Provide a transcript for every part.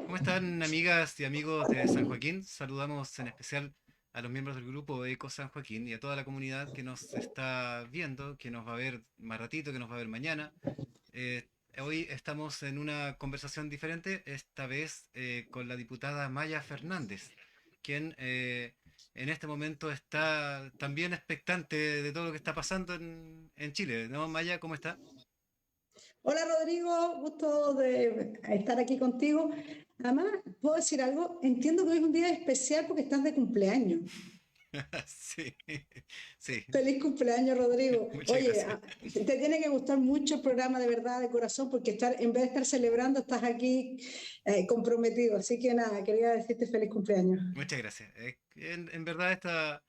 ¿Cómo están, amigas y amigos de San Joaquín? Saludamos en especial a los miembros del grupo Eco San Joaquín y a toda la comunidad que nos está viendo, que nos va a ver más ratito, que nos va a ver mañana. Eh, Hoy estamos en una conversación diferente, esta vez con la diputada Maya Fernández, quien en este momento está también expectante de todo lo que está pasando en Chile, ¿no, Maya? ¿Cómo está? Hola Rodrigo, gusto de estar aquí contigo. Además, puedo decir algo, entiendo que hoy es un día especial porque estás de cumpleaños. Sí, sí, Feliz cumpleaños, Rodrigo. muchas Oye, gracias. te tiene que gustar mucho el programa de verdad, de corazón, porque en vez de estar celebrando, estás aquí comprometido. Así que nada, quería decirte feliz cumpleaños. Muchas gracias. En verdad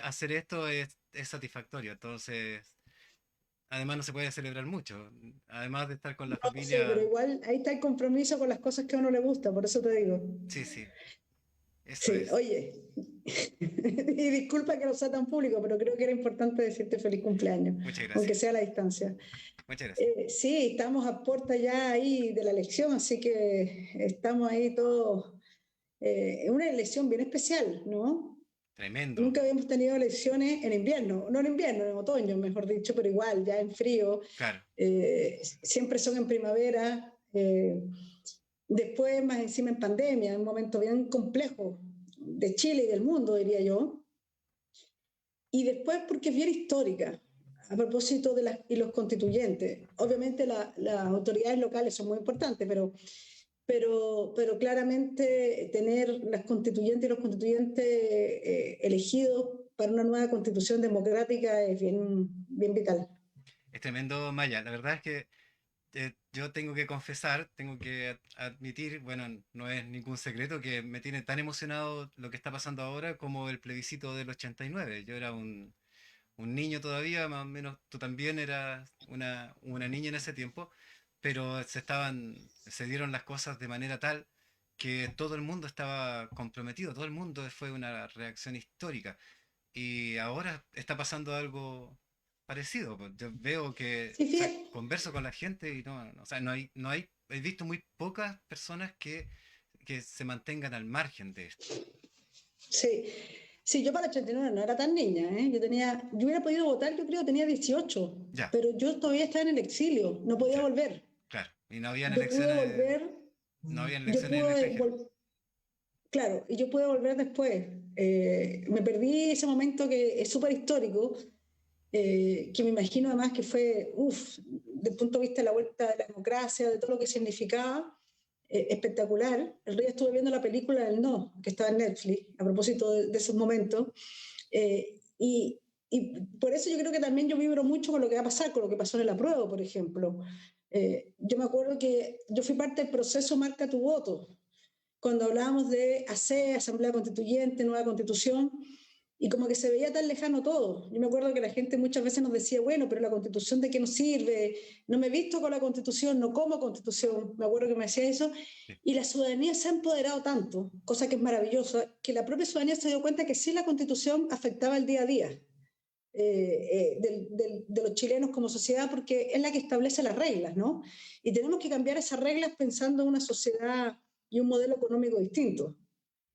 hacer esto es satisfactorio, entonces además no se puede celebrar mucho, además de estar con la No sé, pero familia, igual ahí está el compromiso con las cosas que a uno le gusta, por eso te digo. sí, sí, eso Sí, es. oye, y disculpa que no sea tan público, pero creo que era importante decirte feliz cumpleaños, Muchas gracias, aunque sea a la distancia. muchas gracias. Sí, estamos a puerta ya ahí de la elección, así que estamos ahí todos. Es una elección bien especial, ¿no? Tremendo, Nunca habíamos tenido elecciones en invierno, no en invierno, en otoño, mejor dicho, pero igual, ya en frío. claro. Siempre son en primavera. Después, más encima en pandemia, un momento bien complejo de Chile y del mundo, diría yo. Y después porque es bien histórica, a propósito de y los constituyentes. Obviamente las autoridades locales son muy importantes, pero claramente tener las constituyentes y los constituyentes elegidos para una nueva constitución democrática es bien vital. Es tremendo, Maya. La verdad es que yo tengo que confesar, tengo que admitir, bueno, no es ningún secreto que me tiene tan emocionado lo que está pasando ahora como el plebiscito del 89. Yo era un niño todavía, más o menos tú también eras una niña en ese tiempo, pero se dieron las cosas de manera tal que todo el mundo estaba comprometido, todo el mundo fue una reacción histórica. Y ahora está pasando algo parecido. Pues. Yo veo que, Sí, o sea, fíjate, converso con la gente y o sea, he visto muy pocas personas que se mantengan al margen de esto. sí. Sí, yo para el 89 no era tan niña, ¿eh? Yo hubiera podido votar, yo creo, tenía 18, Ya, pero yo todavía estaba en el exilio, no podía ya, volver. claro. Y no habían Yo pude elecciones, volver, no habían yo elecciones en el pude, extranjero. claro, y yo pude volver después. Me perdí ese momento que es súper histórico, que me imagino además que fue, uff, desde el punto de vista de la vuelta de la democracia, de todo lo que significaba, espectacular. El día estuve viendo la película del No, que estaba en Netflix, a propósito de esos momentos, y por eso yo creo que también yo vibro mucho con lo que va a pasar, con lo que pasó en el apruebo, por ejemplo. Yo me acuerdo que yo fui parte del proceso Marca tu voto, cuando hablábamos de AC, Asamblea Constituyente, nueva constitución, y como que se veía tan lejano todo. Yo me acuerdo que la gente muchas veces nos decía, bueno, pero la constitución de qué nos sirve, no me he visto con la constitución, no como constitución, me acuerdo que me decía eso, Sí, y la ciudadanía se ha empoderado tanto, cosa que es maravillosa, que la propia ciudadanía se dio cuenta que sí la constitución afectaba el día a día. De los chilenos como sociedad, porque es la que establece las reglas, ¿no? Y tenemos que cambiar esas reglas pensando en una sociedad y un modelo económico distinto.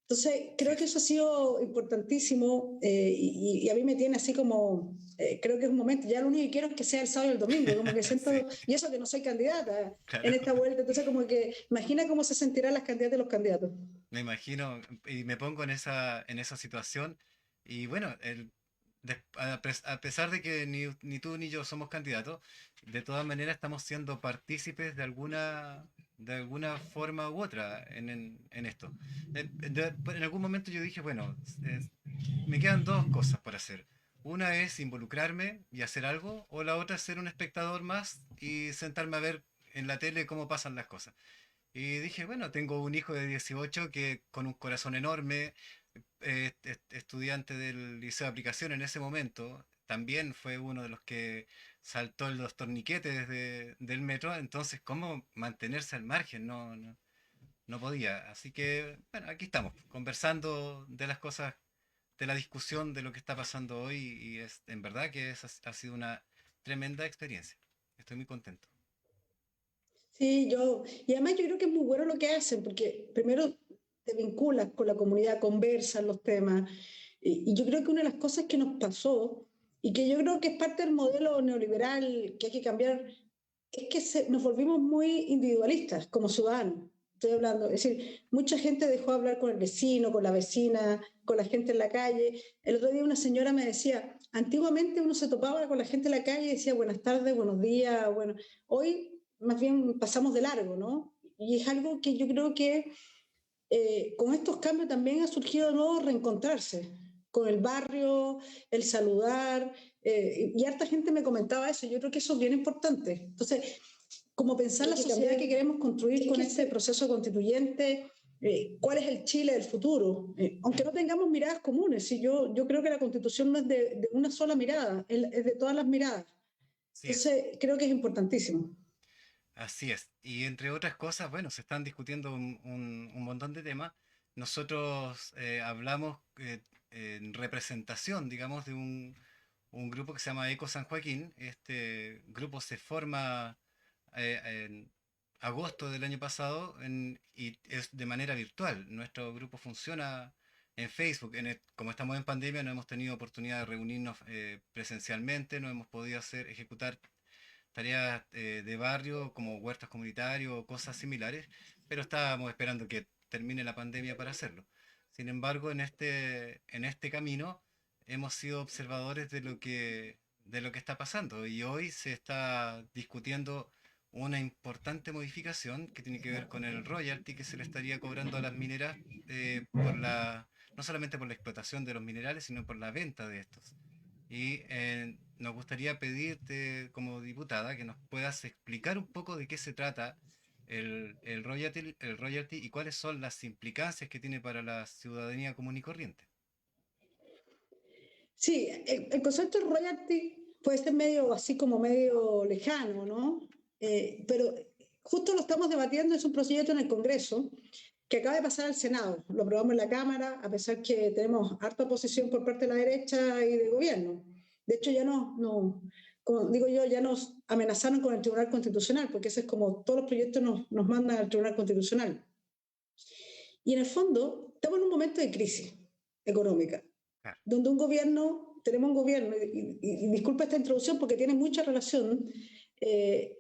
Entonces, así creo que es. eso ha sido importantísimo y a mí me tiene así como, creo que es un momento, ya lo único que quiero es que sea el sábado y el domingo, como que Sí, siento, y eso que no soy candidata en claro. esta vuelta, entonces como que imagina cómo se sentirán las candidatas y los candidatos. Me imagino y me pongo en esa situación. Y bueno, a pesar de que ni tú ni yo somos candidatos, de todas maneras estamos siendo partícipes de alguna forma u otra en esto. En algún momento yo dije, bueno, me quedan dos cosas por hacer. Una es involucrarme y hacer algo, o la otra es ser un espectador más y sentarme a ver en la tele cómo pasan las cosas. Y dije, bueno, tengo un hijo de 18 que con un corazón enorme, estudiante del liceo de aplicación en ese momento, también fue uno de los que saltó los torniquetes del metro, entonces, ¿cómo mantenerse al margen? No podía. Así que, bueno, aquí estamos, conversando de las cosas, de la discusión de lo que está pasando hoy y en verdad que ha sido una tremenda experiencia. Estoy muy contento. Sí, y además yo creo que es muy bueno lo que hacen, porque primero te vinculas con la comunidad, conversan los temas, y yo creo que una de las cosas que nos pasó, y que yo creo que es parte del modelo neoliberal que hay que cambiar, es que nos volvimos muy individualistas como ciudadanos. Estoy hablando, es decir, mucha gente dejó de hablar con el vecino, con la vecina, con la gente en la calle. El otro día una señora me decía, antiguamente uno se topaba con la gente en la calle y decía buenas tardes, buenos días, bueno, hoy más bien pasamos de largo, ¿no? Y es algo que yo creo que con estos cambios también ha surgido de nuevo reencontrarse con el barrio, el saludar, y harta gente me comentaba eso, yo creo que eso es bien importante. Entonces, como pensar la sociedad que queremos construir con este proceso constituyente, cuál es el Chile del futuro, aunque no tengamos miradas comunes. Si yo creo que la constitución no es de una sola mirada, es de todas las miradas. Así es. Entonces, creo que es importantísimo. Así es. Y entre otras cosas, bueno, se están discutiendo un montón de temas. Nosotros hablamos en representación, digamos, de un grupo que se llama Eco San Joaquín. Este grupo se forma en agosto del año pasado y es de manera virtual. Nuestro grupo funciona en Facebook. Como estamos en pandemia, no hemos tenido oportunidad de reunirnos presencialmente, no hemos podido ejecutar tareas de barrio como huertos comunitarios o cosas similares, pero estábamos esperando que termine la pandemia para hacerlo. Sin embargo, en este camino hemos sido observadores de lo que está pasando y hoy se está discutiendo una importante modificación que tiene que ver con el royalty que se le estaría cobrando a las mineras no solamente por la explotación de los minerales, sino por la venta de estos. Y nos gustaría pedirte, como diputada, que nos puedas explicar un poco de qué se trata el royalty y cuáles son las implicancias que tiene para la ciudadanía común y corriente. Sí, el concepto de royalty puede ser medio así como medio lejano, ¿no? Pero justo lo estamos debatiendo, es un proyecto en el Congreso que acaba de pasar al Senado. Lo aprobamos en la Cámara, a pesar que tenemos harta oposición por parte de la derecha y del gobierno. De hecho, ya como digo yo, ya nos amenazaron con el Tribunal Constitucional, porque ese es como todos los proyectos nos mandan al Tribunal Constitucional. Y en el fondo, estamos en un momento de crisis económica Claro, donde tenemos un gobierno, y disculpa esta introducción porque tiene mucha relación, eh,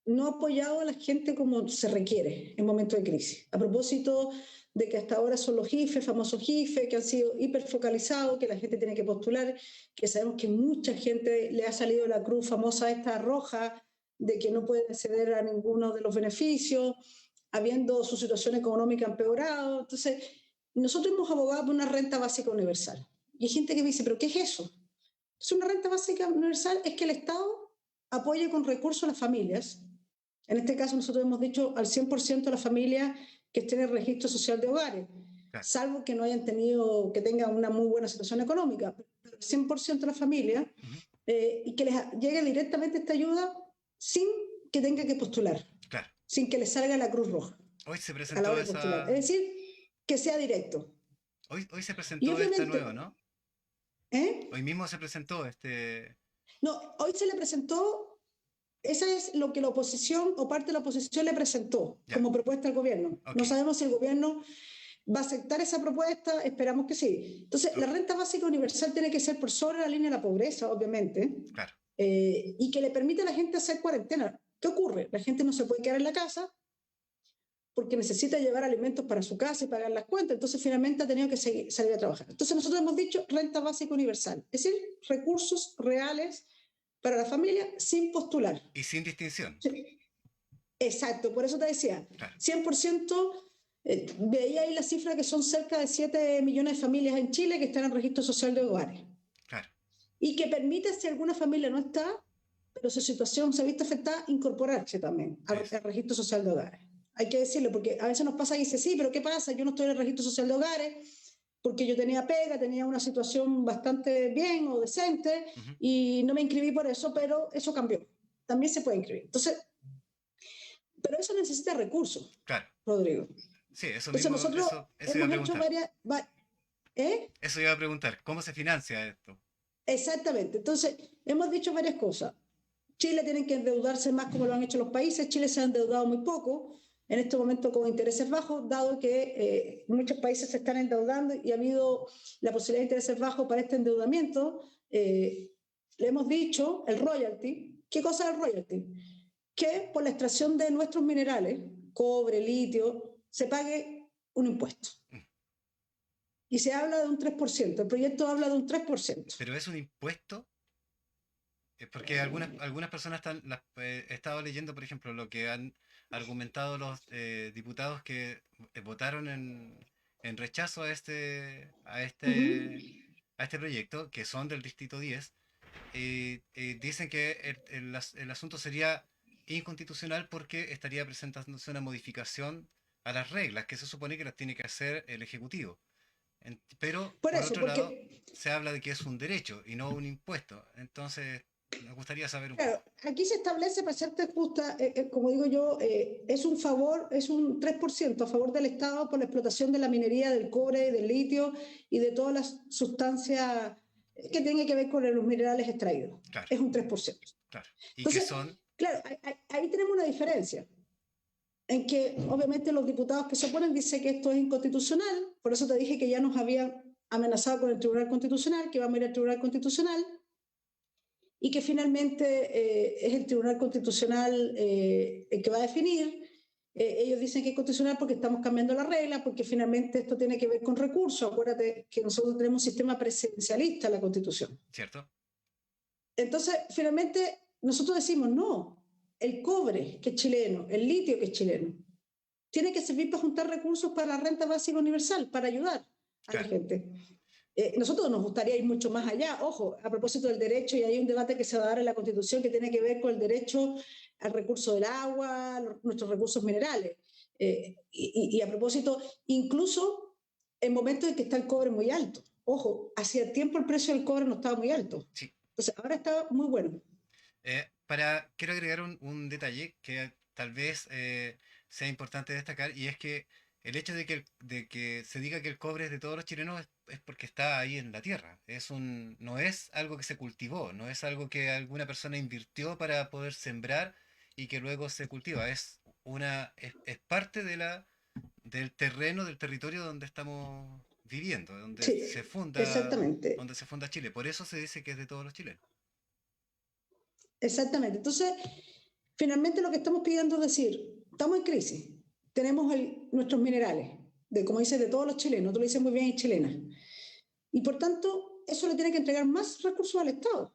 no ha apoyado a la gente como se requiere en momentos de crisis. A propósito de que hasta ahora son los JIFE, famosos JIFE, que han sido hiperfocalizados, que la gente tiene que postular, que sabemos que mucha gente le ha salido la cruz famosa esta roja, de que no puede acceder a ninguno de los beneficios, habiendo su situación económica empeorado. Entonces, nosotros hemos abogado por una renta básica universal. Y hay gente que me dice, ¿pero qué es eso? Entonces, una renta básica universal es que el Estado apoye con recursos a las familias. En este caso, nosotros hemos dicho al 100% de las familias que estén en el registro social de hogares, claro. salvo que no hayan tenido, que tengan una muy buena situación económica. Pero el 100% de las familias Ujú, y que les llegue directamente esta ayuda sin que tengan que postular, claro. sin que les salga la Cruz Roja Hoy se a la presentó hora de postular. esa, Es decir, que sea directo. hoy se Y presentó esta nueva, obviamente, ¿no? ¿eh? Hoy mismo se presentó este. No, hoy se le presentó, esa es lo que la oposición o parte de la oposición le presentó Ya, como propuesta al gobierno. ok, No sabemos si el gobierno va a aceptar esa propuesta, esperamos que sí. Entonces, la ok, renta básica universal tiene que ser por sobre la línea de la pobreza, obviamente, claro, y que le permita a la gente hacer cuarentena. ¿Qué ocurre? La gente no se puede quedar en la casa porque necesita llevar alimentos para su casa y pagar las cuentas, entonces finalmente ha tenido que salir a trabajar. Entonces nosotros hemos dicho renta básica universal, es decir, recursos reales para la familia sin postular. y sin distinción, Sí, exacto, por eso te decía, claro, 100%, veía ahí la cifra que son cerca de 7 millones de familias en Chile que están en registro social de hogares claro, y que permite, si alguna familia no está, pero su situación se ha visto afectada, incorporarse también eso, al registro social de hogares. Hay que decirlo, porque a veces nos pasa y dice, sí, pero ¿qué pasa? Yo no estoy en el registro social de hogares porque yo tenía pega, tenía una situación bastante bien o decente ujú, y no me inscribí por eso, pero eso cambió. También se puede inscribir. Entonces, pero eso necesita recursos, claro. Rodrigo. Sí, eso Entonces mismo, nosotros eso iba a hemos hecho preguntar. ¿eh? Eso iba a preguntar, ¿cómo se financia esto? Exactamente. Entonces, hemos dicho varias cosas. Chile tiene que endeudarse más como lo han hecho los países. Chile se ha endeudado muy poco en este momento con intereses bajos, dado que muchos países se están endeudando y ha habido la posibilidad de intereses bajos para este endeudamiento. Le hemos dicho el royalty. ¿Qué cosa es el royalty? Que por la extracción de nuestros minerales, cobre, litio, se pague un impuesto. Y se habla de un 3%. El proyecto habla de un 3%. Pero es un impuesto. Porque algunas personas he estado leyendo, por ejemplo, lo que han argumentado los diputados que votaron en rechazo a este proyecto, que son del Distrito 10. Dicen que el asunto sería inconstitucional porque estaría presentándose una modificación a las reglas que se supone que las tiene que hacer el Ejecutivo. Pero, Por por eso, otro lado, porque se habla de que es un derecho y no un impuesto. Entonces, me gustaría saber un claro, poco. aquí se establece, para serte justa, como digo yo, es un favor, es un 3% a favor del Estado por la explotación de la minería del cobre, del litio y de todas las sustancias que tienen que ver con los minerales extraídos. Claro, Es un 3%. claro. ¿Y qué Entonces, son? claro, ahí tenemos una diferencia, en que obviamente los diputados que se oponen dicen que esto es inconstitucional, por eso te dije que ya nos habían amenazado con el Tribunal Constitucional, que vamos a ir al Tribunal Constitucional, y que finalmente es el Tribunal Constitucional el que va a definir. Ellos dicen que es constitucional porque estamos cambiando la regla, porque finalmente esto tiene que ver con recursos. Acuérdate que nosotros tenemos un sistema presidencialista en la Constitución. ¿Cierto? Entonces, finalmente, nosotros decimos, no, el cobre, que es chileno, el litio, que es chileno, tiene que servir para juntar recursos para la renta básica universal, para ayudar a la Claro, gente. Nosotros nos gustaría ir mucho más allá, ojo, a propósito del derecho, y hay un debate que se va a dar en la Constitución que tiene que ver con el derecho al recurso del agua, nuestros recursos minerales. Y a propósito, incluso en momentos en que está el cobre muy alto. Ojo, hacía tiempo el precio del cobre no estaba muy alto. sí. Entonces, ahora está muy bueno. Quiero agregar un detalle que tal vez sea importante destacar, y es que el hecho de que se diga que el cobre es de todos los chilenos es porque está ahí en la tierra. No es algo que se cultivó, no es algo que alguna persona invirtió para poder sembrar y que luego se cultiva. Es parte del terreno, del territorio donde estamos viviendo, Sí, exactamente, donde se funda Chile. Por eso se dice que es de todos los chilenos. exactamente. Entonces, finalmente lo que estamos pidiendo es decir, estamos en crisis, tenemos nuestros minerales, como dices, de todos los chilenos, tú lo dices muy bien y chilena, y por tanto, eso le tiene que entregar más recursos al Estado.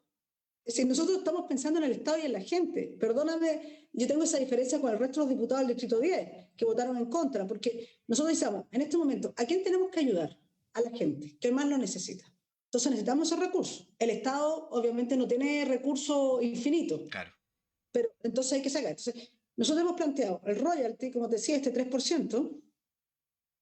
Es decir, nosotros estamos pensando en el Estado y en la gente. Perdóname, yo tengo esa diferencia con el resto de los diputados del Distrito 10, que votaron en contra, porque nosotros decimos, en este momento, ¿a quién tenemos que ayudar? A la gente, que más lo necesita. Entonces necesitamos esos recursos. El Estado obviamente no tiene recursos infinitos, Claro, pero entonces hay que sacar. Entonces, nosotros hemos planteado el royalty, como te decía, este 3%,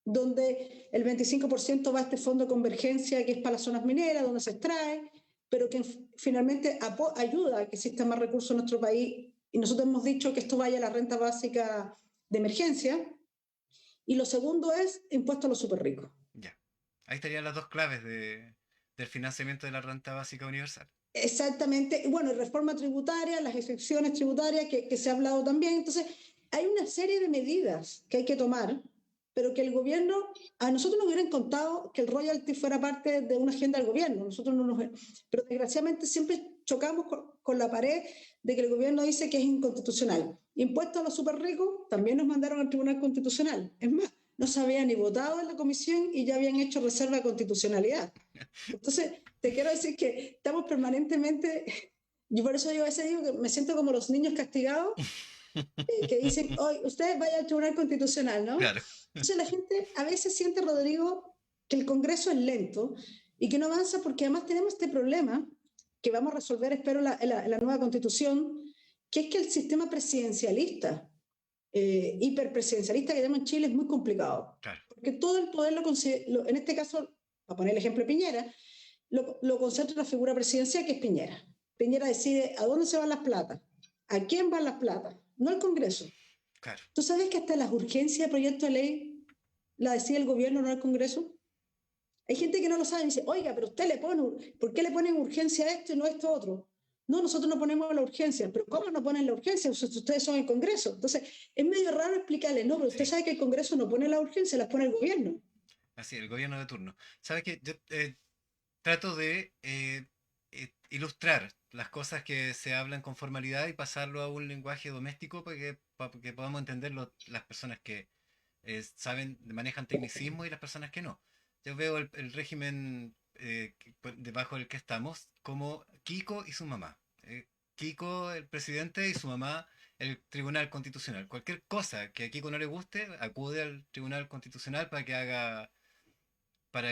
donde el 25% va a este fondo de convergencia que es para las zonas mineras, donde se extrae, pero que finalmente ayuda a que existan más recursos en nuestro país. Y nosotros hemos dicho que esto vaya a la renta básica de emergencia. Y lo segundo es impuesto a los súper ricos. ya. Ahí estarían las dos claves del financiamiento de la renta básica universal. Exactamente, bueno, reforma tributaria, las excepciones tributarias que se ha hablado también. Entonces, hay una serie de medidas que hay que tomar, pero que el gobierno, a nosotros nos hubieran contado que el royalty fuera parte de una agenda del gobierno, nosotros no nos, pero desgraciadamente siempre chocamos con la pared de que el gobierno dice que es inconstitucional. Impuestos a los súper ricos también nos mandaron al Tribunal Constitucional. Es más, no se había ni votado en la comisión y ya habían hecho reserva de constitucionalidad. Entonces, te quiero decir que estamos permanentemente, yo por eso digo, a veces digo que me siento como los niños castigados que dicen, hoy usted vaya al Tribunal Constitucional, ¿no? Claro. Entonces la gente a veces siente, Rodrigo, que el Congreso es lento y que no avanza porque además tenemos este problema que vamos a resolver, espero, la nueva Constitución, que es que el sistema presidencialista, hiperpresidencialista que tenemos en Chile es muy complicado, Claro, porque todo el poder en este caso, para poner el ejemplo de Piñera, lo concentra en la figura presidencial que es Piñera. Piñera decide a dónde se van las platas, a quién van las platas, no el Congreso. claro. ¿Tú sabes que hasta las urgencias de proyecto de ley la decide el gobierno, no el Congreso? Hay gente que no lo sabe y dice, oiga, pero usted le pone, ¿por qué le ponen urgencia a esto y no a esto otro? no, nosotros no ponemos la urgencia, pero ¿cómo no ponen la urgencia? Ustedes son el Congreso. Entonces, es medio raro explicarles, no, pero usted Sí, sabe que el Congreso no pone la urgencia, las pone el gobierno. así, el gobierno de turno. ¿Sabes qué? Yo trato de ilustrar las cosas que se hablan con formalidad y pasarlo a un lenguaje doméstico para que podamos entender las personas que saben, manejan tecnicismo y las personas que no. Yo veo el régimen debajo del que estamos como Kiko y su mamá. Kiko, el presidente, y su mamá, el Tribunal Constitucional. Cualquier cosa que a Kiko no le guste, acude al Tribunal Constitucional para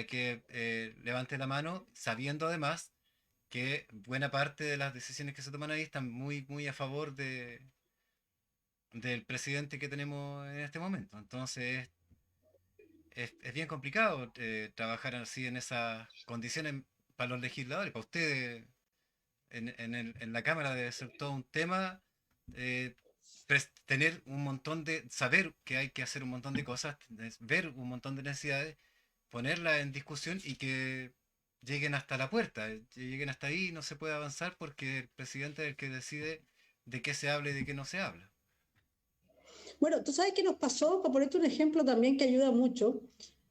que levante la mano, sabiendo además que buena parte de las decisiones que se toman ahí están muy a favor del presidente que tenemos en este momento. Entonces es bien complicado trabajar así en esas condiciones para los legisladores, para ustedes en la Cámara debe ser todo un tema, eh, tener un montón saber que hay que hacer un montón de cosas, ver un montón de necesidades, ponerlas en discusión y que lleguen hasta la puerta, lleguen hasta ahí y no se puede avanzar porque el presidente es el que decide de qué se habla y de qué no se habla. Bueno, tú sabes qué nos pasó, para ponerte un ejemplo también que ayuda mucho.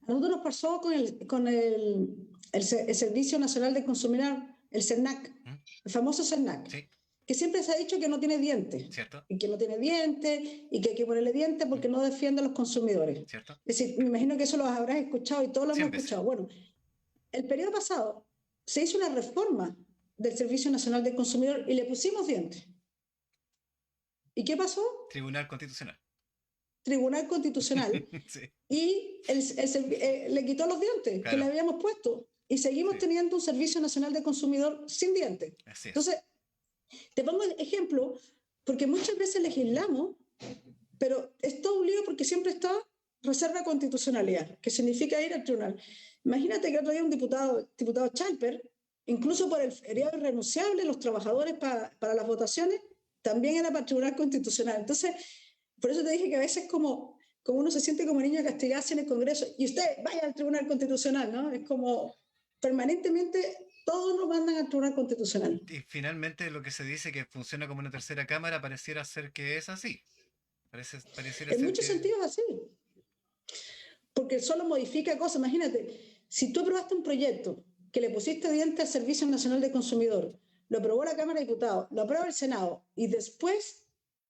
A nosotros nos pasó con el Servicio Nacional de Consumidor, el CERNAC, ¿Mm? el famoso CERNAC, ¿Sí? que siempre se ha dicho que no tiene dientes, ¿Cierto? y que no tiene dientes, y que hay que ponerle dientes ¿Mm? porque no defiende a los consumidores. ¿Cierto? Es decir, me imagino que eso lo habrás escuchado y todos lo hemos 100 veces. escuchado. Bueno, el periodo pasado se hizo una reforma del Servicio Nacional del Consumidor y le pusimos dientes. ¿Y qué pasó? Tribunal Constitucional. Tribunal Constitucional Sí, le quitó los dientes que le claro, habíamos puesto y seguimos sí, teniendo un Servicio Nacional de Consumidor sin dientes. así es. Entonces, te pongo el ejemplo porque muchas veces legislamos, pero es todo un lío porque siempre está reserva de constitucionalidad, que significa ir al tribunal. Imagínate que otro día un diputado Chalper, incluso por el feriado irrenunciable, los trabajadores para las votaciones, también era para el Tribunal Constitucional. Entonces, por eso te dije que a veces como uno se siente como niño castigado en el Congreso y usted vaya al Tribunal Constitucional, ¿no? Es como permanentemente todos nos mandan al Tribunal Constitucional. Y finalmente lo que se dice que funciona como una tercera cámara pareciera ser que es así. Pareciera En ser muchos que... sentidos así, porque solo modifica cosas. Imagínate, si tú aprobaste un proyecto que le pusiste diente al Servicio Nacional de Consumidor, lo aprobó la Cámara de Diputados, lo aprueba el Senado y después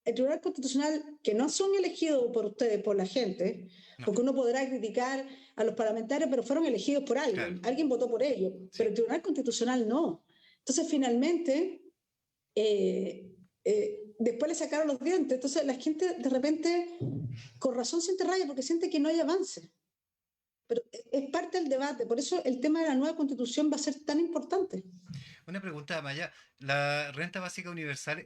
el Tribunal Constitucional, que no son elegidos por ustedes, por la gente, No, porque uno podrá criticar a los parlamentarios, pero fueron elegidos por claro, alguien votó por ellos, sí. pero el Tribunal Constitucional no. Entonces, finalmente, después le sacaron los dientes. Entonces, la gente de repente, con razón, siente rabia porque siente que no hay avance. Pero es parte del debate, por eso el tema de la nueva constitución va a ser tan importante. Una pregunta, Maya. ¿La renta básica universal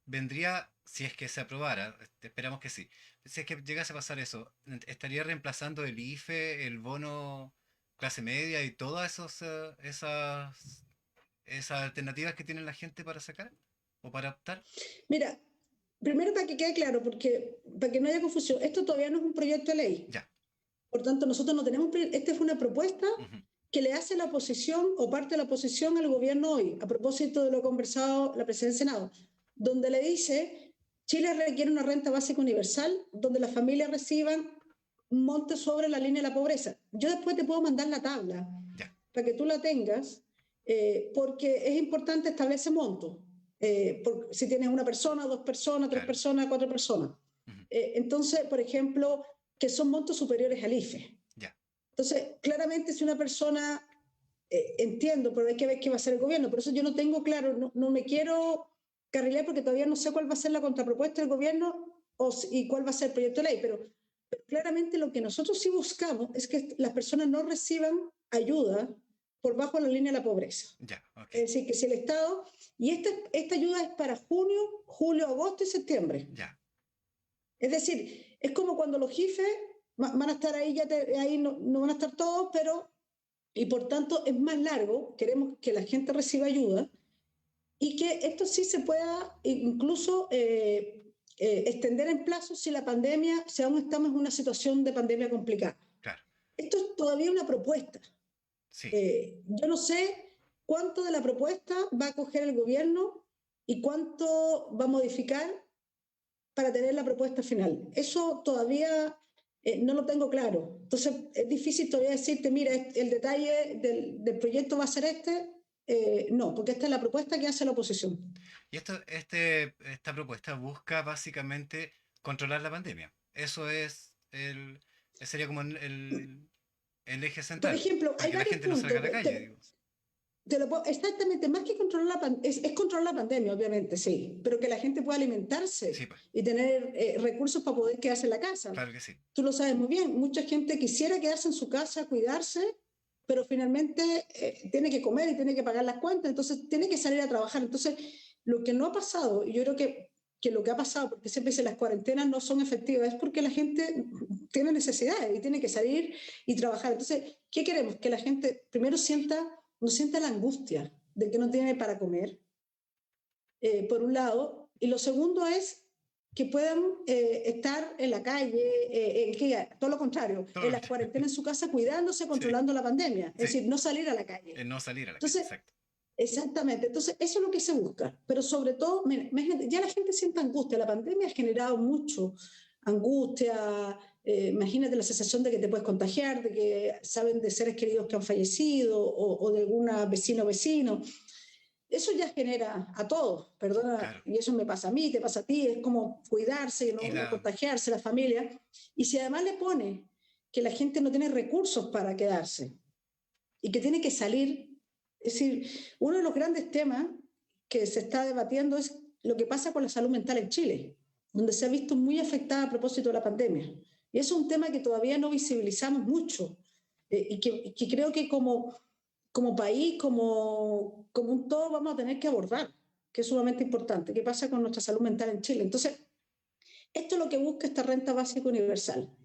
vendría, si es que se aprobara, esperamos que sí, si es que llegase a pasar eso, estaría reemplazando el IFE, el bono clase media y todas esas alternativas que tiene la gente para sacar o para optar? Mira, primero para que quede claro, porque para que no haya confusión, esto todavía no es un proyecto de ley. Ya. Por tanto, nosotros no tenemos, esta fue una propuesta Ujú. que le hace la oposición o parte de la oposición al gobierno hoy, a propósito de lo conversado la presidencia del Senado, donde le dice, Chile requiere una renta básica universal donde las familias reciban un monte sobre la línea de la pobreza. Yo después te puedo mandar la tabla Ya, para que tú la tengas, porque es importante establecer monto. Si tienes una persona, dos personas, tres claro. personas, cuatro personas. Ujú. Entonces, por ejemplo, que son montos superiores al IFE. Ya, Entonces, claramente si una persona, entiendo, pero hay que ver qué va a hacer el gobierno, por eso yo no tengo claro, no me quiero carrilear porque todavía no sé cuál va a ser la contrapropuesta del gobierno y cuál va a ser el proyecto de ley, pero claramente lo que nosotros sí buscamos es que las personas no reciban ayuda por bajo la línea de la pobreza. ya, ok. Es decir, que si el Estado, y esta ayuda es para junio, julio, agosto y septiembre. Ya, Es decir, es como cuando los jefes van a estar ahí, ahí no van a estar todos, pero, y por tanto es más largo, queremos que la gente reciba ayuda y que esto sí se pueda incluso extender en plazo si la pandemia, si aún estamos en una situación de pandemia complicada. claro. Esto es todavía una propuesta. Sí. Yo no sé cuánto de la propuesta va a coger el gobierno y cuánto va a modificar para tener la propuesta final. Eso todavía no lo tengo claro. Entonces, es difícil todavía decirte, mira, el detalle del proyecto va a ser este. No, porque esta es la propuesta que hace la oposición. Y esta propuesta busca básicamente controlar la pandemia. Eso es sería como el eje Por central, ejemplo, para hay que la varios gente no salga puntos. a la calle, digo. Exactamente, más que controlar es controlar la pandemia, obviamente, sí, pero que la gente pueda Sí, alimentarse pues, y tener recursos para poder quedarse en la casa. claro que sí. Tú lo sabes muy bien, mucha gente quisiera quedarse en su casa, cuidarse, pero finalmente tiene que comer y tiene que pagar las cuentas, entonces tiene que salir a trabajar. Entonces, lo que no ha pasado, y yo creo que lo que ha pasado, porque siempre dice las cuarentenas no son efectivas, es porque la gente tiene necesidades y tiene que salir y trabajar. Entonces, ¿qué queremos? Que la gente primero no sienta la angustia de que no tiene para comer, por un lado, y lo segundo es que puedan estar en la calle, todo lo contrario, Todo en lo la contrario. cuarentena en su casa cuidándose, Sí, controlando la pandemia, es sí. decir, no salir a la calle. No salir a la calle, Entonces, exacto. exactamente, entonces eso es lo que se busca, pero sobre todo, mira, imagínate, ya la gente siente angustia, la pandemia ha generado mucho angustia, imagínate la sensación de que te puedes contagiar, de que saben de seres queridos que han fallecido o de alguna vecino o vecino, eso ya genera a todos, perdona, Claro. y eso me pasa a mí, te pasa a ti, es como cuidarse, Y no la, contagiarse, la familia, y si además le pone que la gente no tiene recursos para quedarse y que tiene que salir, es decir, uno de los grandes temas que se está debatiendo es lo que pasa con la salud mental en Chile, donde se ha visto muy afectada a propósito de la pandemia. Y eso es un tema que todavía no visibilizamos mucho y que creo que como país, como un todo, vamos a tener que abordar, que es sumamente importante. ¿Qué pasa con nuestra salud mental en Chile? Entonces, esto es lo que busca esta renta básica universal.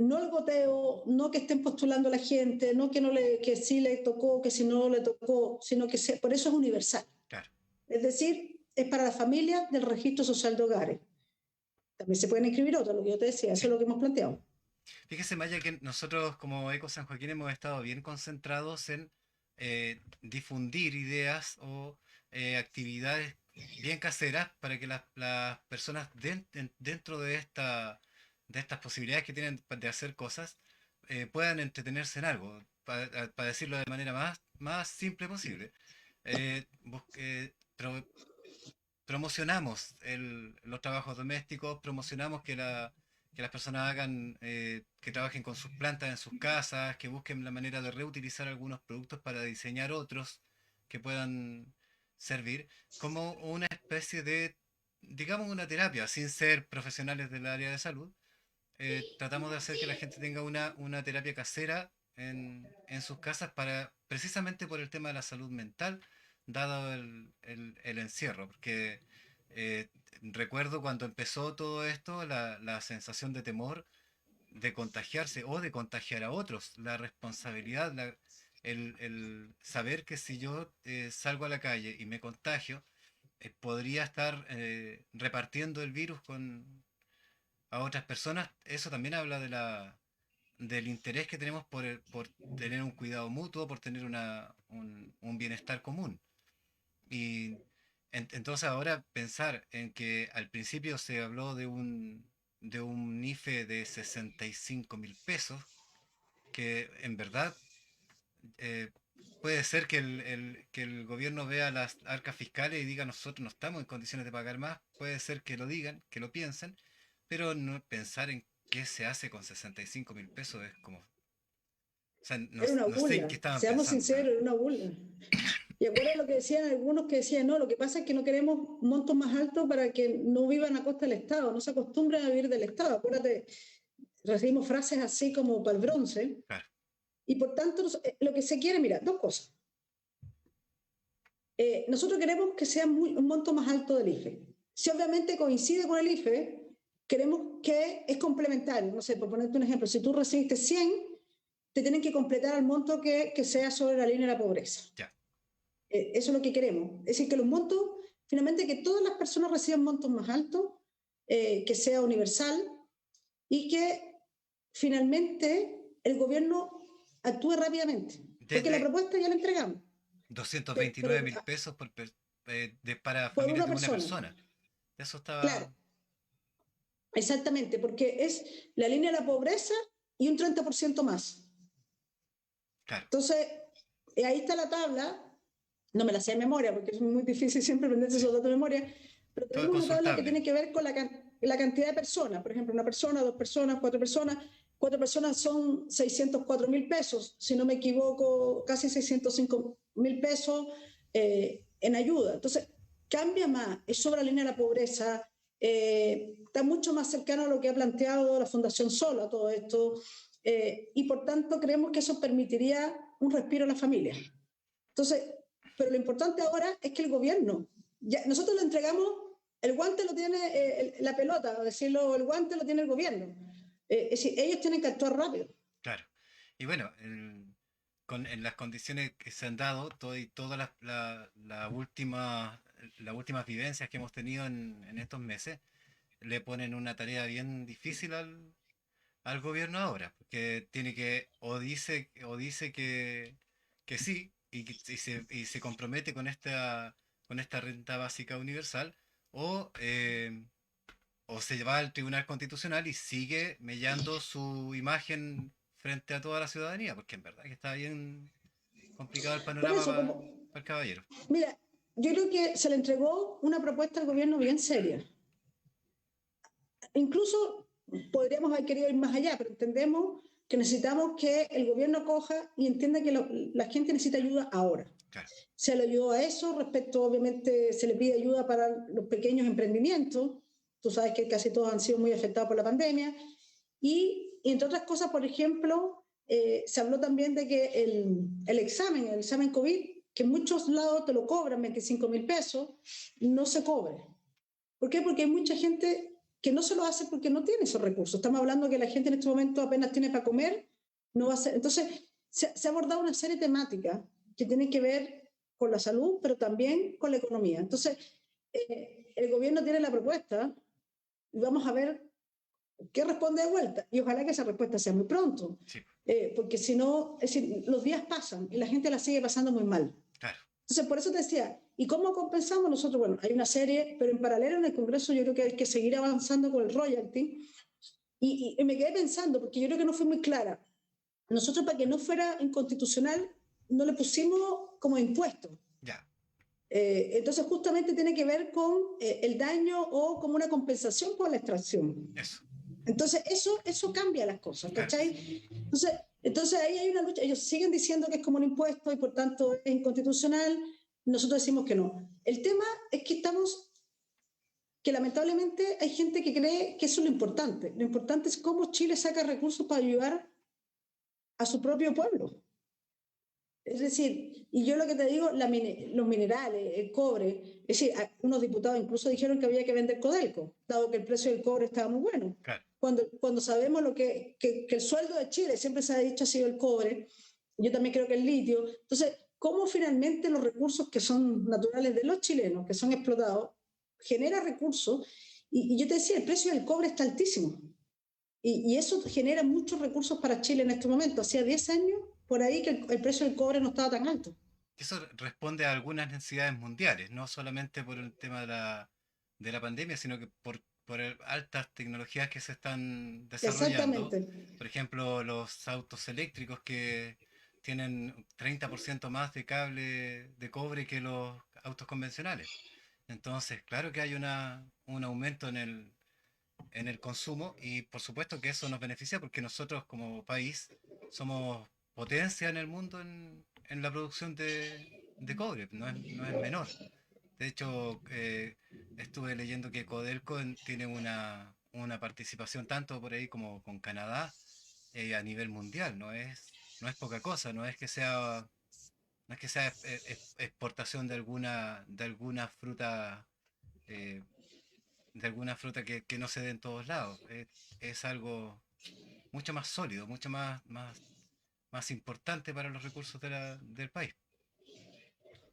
No el goteo, no que estén postulando a la gente, no que, no le, que sí le tocó, que si no le tocó, sino que por eso es universal. claro. Es decir, es para las familias del registro social de hogares. También se pueden inscribir otros, lo que yo te decía, eso Sí. es lo que hemos planteado. Fíjese, Maya, que nosotros como Eco San Joaquín hemos estado bien concentrados en difundir ideas o actividades bien caseras para que las personas dentro de estas posibilidades que tienen de hacer cosas puedan entretenerse en algo, para decirlo de manera más simple posible. Promocionamos los trabajos domésticos, promocionamos que las personas que trabajen con sus plantas en sus casas, que busquen la manera de reutilizar algunos productos para diseñar otros que puedan servir como una especie de, digamos, una terapia, sin ser profesionales del área de salud. Tratamos de hacer que la gente tenga una terapia casera en sus casas precisamente por el tema de la salud mental, dado el encierro, porque eh, recuerdo cuando empezó todo esto, la sensación de temor de contagiarse o de contagiar a otros, la responsabilidad, el saber que si yo salgo a la calle y me contagio, podría estar repartiendo el virus a otras personas. Eso también habla del interés que tenemos por tener un cuidado mutuo, por tener un bienestar común. Y entonces ahora pensar en que al principio se habló de un IFE de 65.000 pesos, que en verdad eh, puede ser que el gobierno vea las arcas fiscales y diga nosotros no estamos en condiciones de pagar más, puede ser que lo digan, que lo piensen, pero no pensar en qué se hace con 65.000 pesos es como, o sea, no, Era una no sé en qué burla, estaban seamos pensando, la sinceros, verdad. era una burla. Y acuerdan lo que decían algunos que decían, no, lo que pasa es que no queremos montos más altos para que no vivan a costa del Estado, no se acostumbran a vivir del Estado. Acuérdate, recibimos frases así como para el bronce. Claro, Y por tanto, lo que se quiere, mira, dos cosas. Nosotros queremos que sea un monto más alto del IFE. Si obviamente coincide con el IFE, queremos que es complementario. No sé, por ponerte un ejemplo, si tú recibiste 100, te tienen que completar el monto que sea sobre la línea de la pobreza. ya. Eso es lo que queremos. Es decir, que los montos, finalmente, que todas las personas reciban montos más altos, que sea universal y que finalmente el gobierno actúe rápidamente. Porque la Desde propuesta ya la entregamos. doscientos Pero, veintinueve mil pesos para por familias una de una persona. persona. Eso Claro, estaba, exactamente, porque es la línea de la pobreza y un 30% más. claro, Entonces, ahí está la tabla, no me la sé de memoria porque es muy difícil siempre aprenderse sí. esos datos de memoria, pero Todo es tenemos una tabla que consultable. tiene que ver con la cantidad de personas. Por ejemplo, una persona, dos personas, cuatro personas son 604.000 pesos, si no me equivoco, casi 605.000 pesos en ayuda. Entonces, cambia más, es sobre la línea de la pobreza, está mucho más cercano a lo que ha planteado la Fundación Sola, todo esto, y por tanto creemos que eso permitiría un respiro a las familias. Entonces, pero lo importante ahora es que el gobierno, ya, nosotros le entregamos, el guante lo tiene la pelota, decirlo, el guante lo tiene el gobierno. Es decir, ellos tienen que actuar rápido. Claro. Y bueno, en las condiciones que se han dado, y todas las últimas vivencias que hemos tenido en estos meses, le ponen una tarea bien difícil al gobierno ahora, porque tiene que, o dice que sí, y se compromete con esta renta básica universal, o se va al Tribunal Constitucional y sigue mellando su imagen frente a toda la ciudadanía, porque en verdad que está bien complicado el Por panorama eso, para como, el caballero. mira, yo creo que se le entregó una propuesta al gobierno bien seria. Incluso podríamos haber querido ir más allá, pero entendemos que necesitamos que el gobierno coja y entienda que la gente necesita ayuda ahora. Claro, Se le ayudó a eso, respecto, obviamente, se le pide ayuda para los pequeños emprendimientos. Tú sabes que casi todos han sido muy afectados por la pandemia. Y entre otras cosas, por ejemplo, se habló también de que el examen COVID, que en muchos lados te lo cobran 25.000 pesos, no se cobre. ¿Por qué? Porque hay mucha gente que no se lo hace porque no tiene esos recursos. Estamos hablando que la gente en este momento apenas tiene para comer, no va a ser. Entonces, se ha abordado una serie de temáticas que tienen que ver con la salud, pero también con la economía. Entonces, el gobierno tiene la propuesta y vamos a ver qué responde de vuelta. Y ojalá que esa respuesta sea muy pronto, sí, porque si no, es decir, los días pasan y la gente la sigue pasando muy mal. claro. Entonces, por eso te decía, ¿y cómo compensamos nosotros? Bueno, hay una serie, pero en paralelo en el Congreso yo creo que hay que seguir avanzando con el royalty. Y me quedé pensando, porque yo creo que no fue muy clara. Nosotros, para que no fuera inconstitucional, no le pusimos como impuesto. Ya, Entonces, justamente tiene que ver con el daño o como una compensación por la extracción. eso, Entonces, eso cambia las cosas, claro. ¿cachai? Entonces, ahí hay una lucha. Ellos siguen diciendo que es como un impuesto y por tanto es inconstitucional. Nosotros decimos que no. El tema es que que lamentablemente hay gente que cree que eso es lo importante. Lo importante es cómo Chile saca recursos para ayudar a su propio pueblo. Es decir, y yo lo que te digo, los minerales, el cobre, es decir, unos diputados incluso dijeron que había que vender Codelco, dado que el precio del cobre estaba muy bueno. Claro. Cuando sabemos que el sueldo de Chile siempre se ha dicho ha sido el cobre, yo también creo que el litio. Entonces, ¿cómo finalmente los recursos que son naturales de los chilenos, que son explotados, genera recursos? Y yo te decía, el precio del cobre está altísimo. Y eso genera muchos recursos para Chile en este momento. Hacía 10 años por ahí que el precio del cobre no estaba tan alto. Eso responde a algunas necesidades mundiales, no solamente por el tema de la pandemia, sino que por altas tecnologías que se están Exactamente. desarrollando. Por ejemplo, los autos eléctricos que tienen 30% más de cable de cobre que los autos convencionales. Entonces, claro que hay un aumento en el consumo, y por supuesto que eso nos beneficia porque nosotros como país somos potencia en el mundo en la producción de cobre, no es menor. De hecho, estuve leyendo que Codelco tiene una participación tanto por ahí como con Canadá, a nivel mundial. No es poca cosa, no es que sea exportación de alguna fruta, eh, que no se dé en todos lados. Es algo mucho más sólido, mucho más importante para los recursos del país.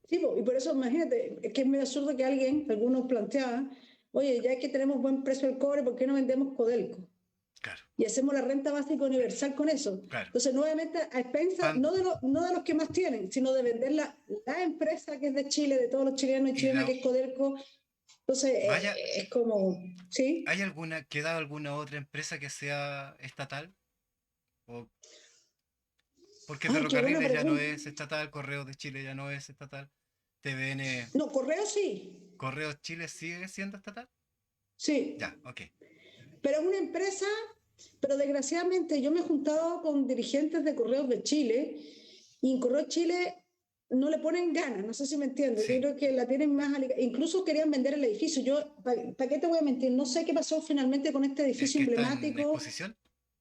Sí, y por eso imagínate, es que es medio absurdo que algunos planteaban, oye, ya que tenemos buen precio del cobre, ¿por qué no vendemos Codelco? Claro, y hacemos la renta básica universal con eso. Claro. Entonces, nuevamente, a expensas Pan- no de los que más tienen, sino de vender la empresa que es de Chile, de todos los chilenos y y chilenas, que es Codelco. Entonces, vaya, es como, ¿sí? ¿queda alguna otra empresa que sea estatal? ¿O porque Ay, qué buena Ferrocarriles ya no pregunta. es estatal, Correos de Chile ya no es estatal, TVN, No, Correo sí, Correos Chile sigue siendo estatal? sí, Ya, ok. pero es una empresa, pero desgraciadamente yo me he juntado con dirigentes de Correos de Chile y en Correos Chile no le ponen ganas, no sé si me entiendes, yo Sí. creo que la tienen más, incluso querían vender el edificio, yo, ¿para qué te voy a mentir? No sé qué pasó finalmente con este ¿El edificio que está en emblemático. exposición?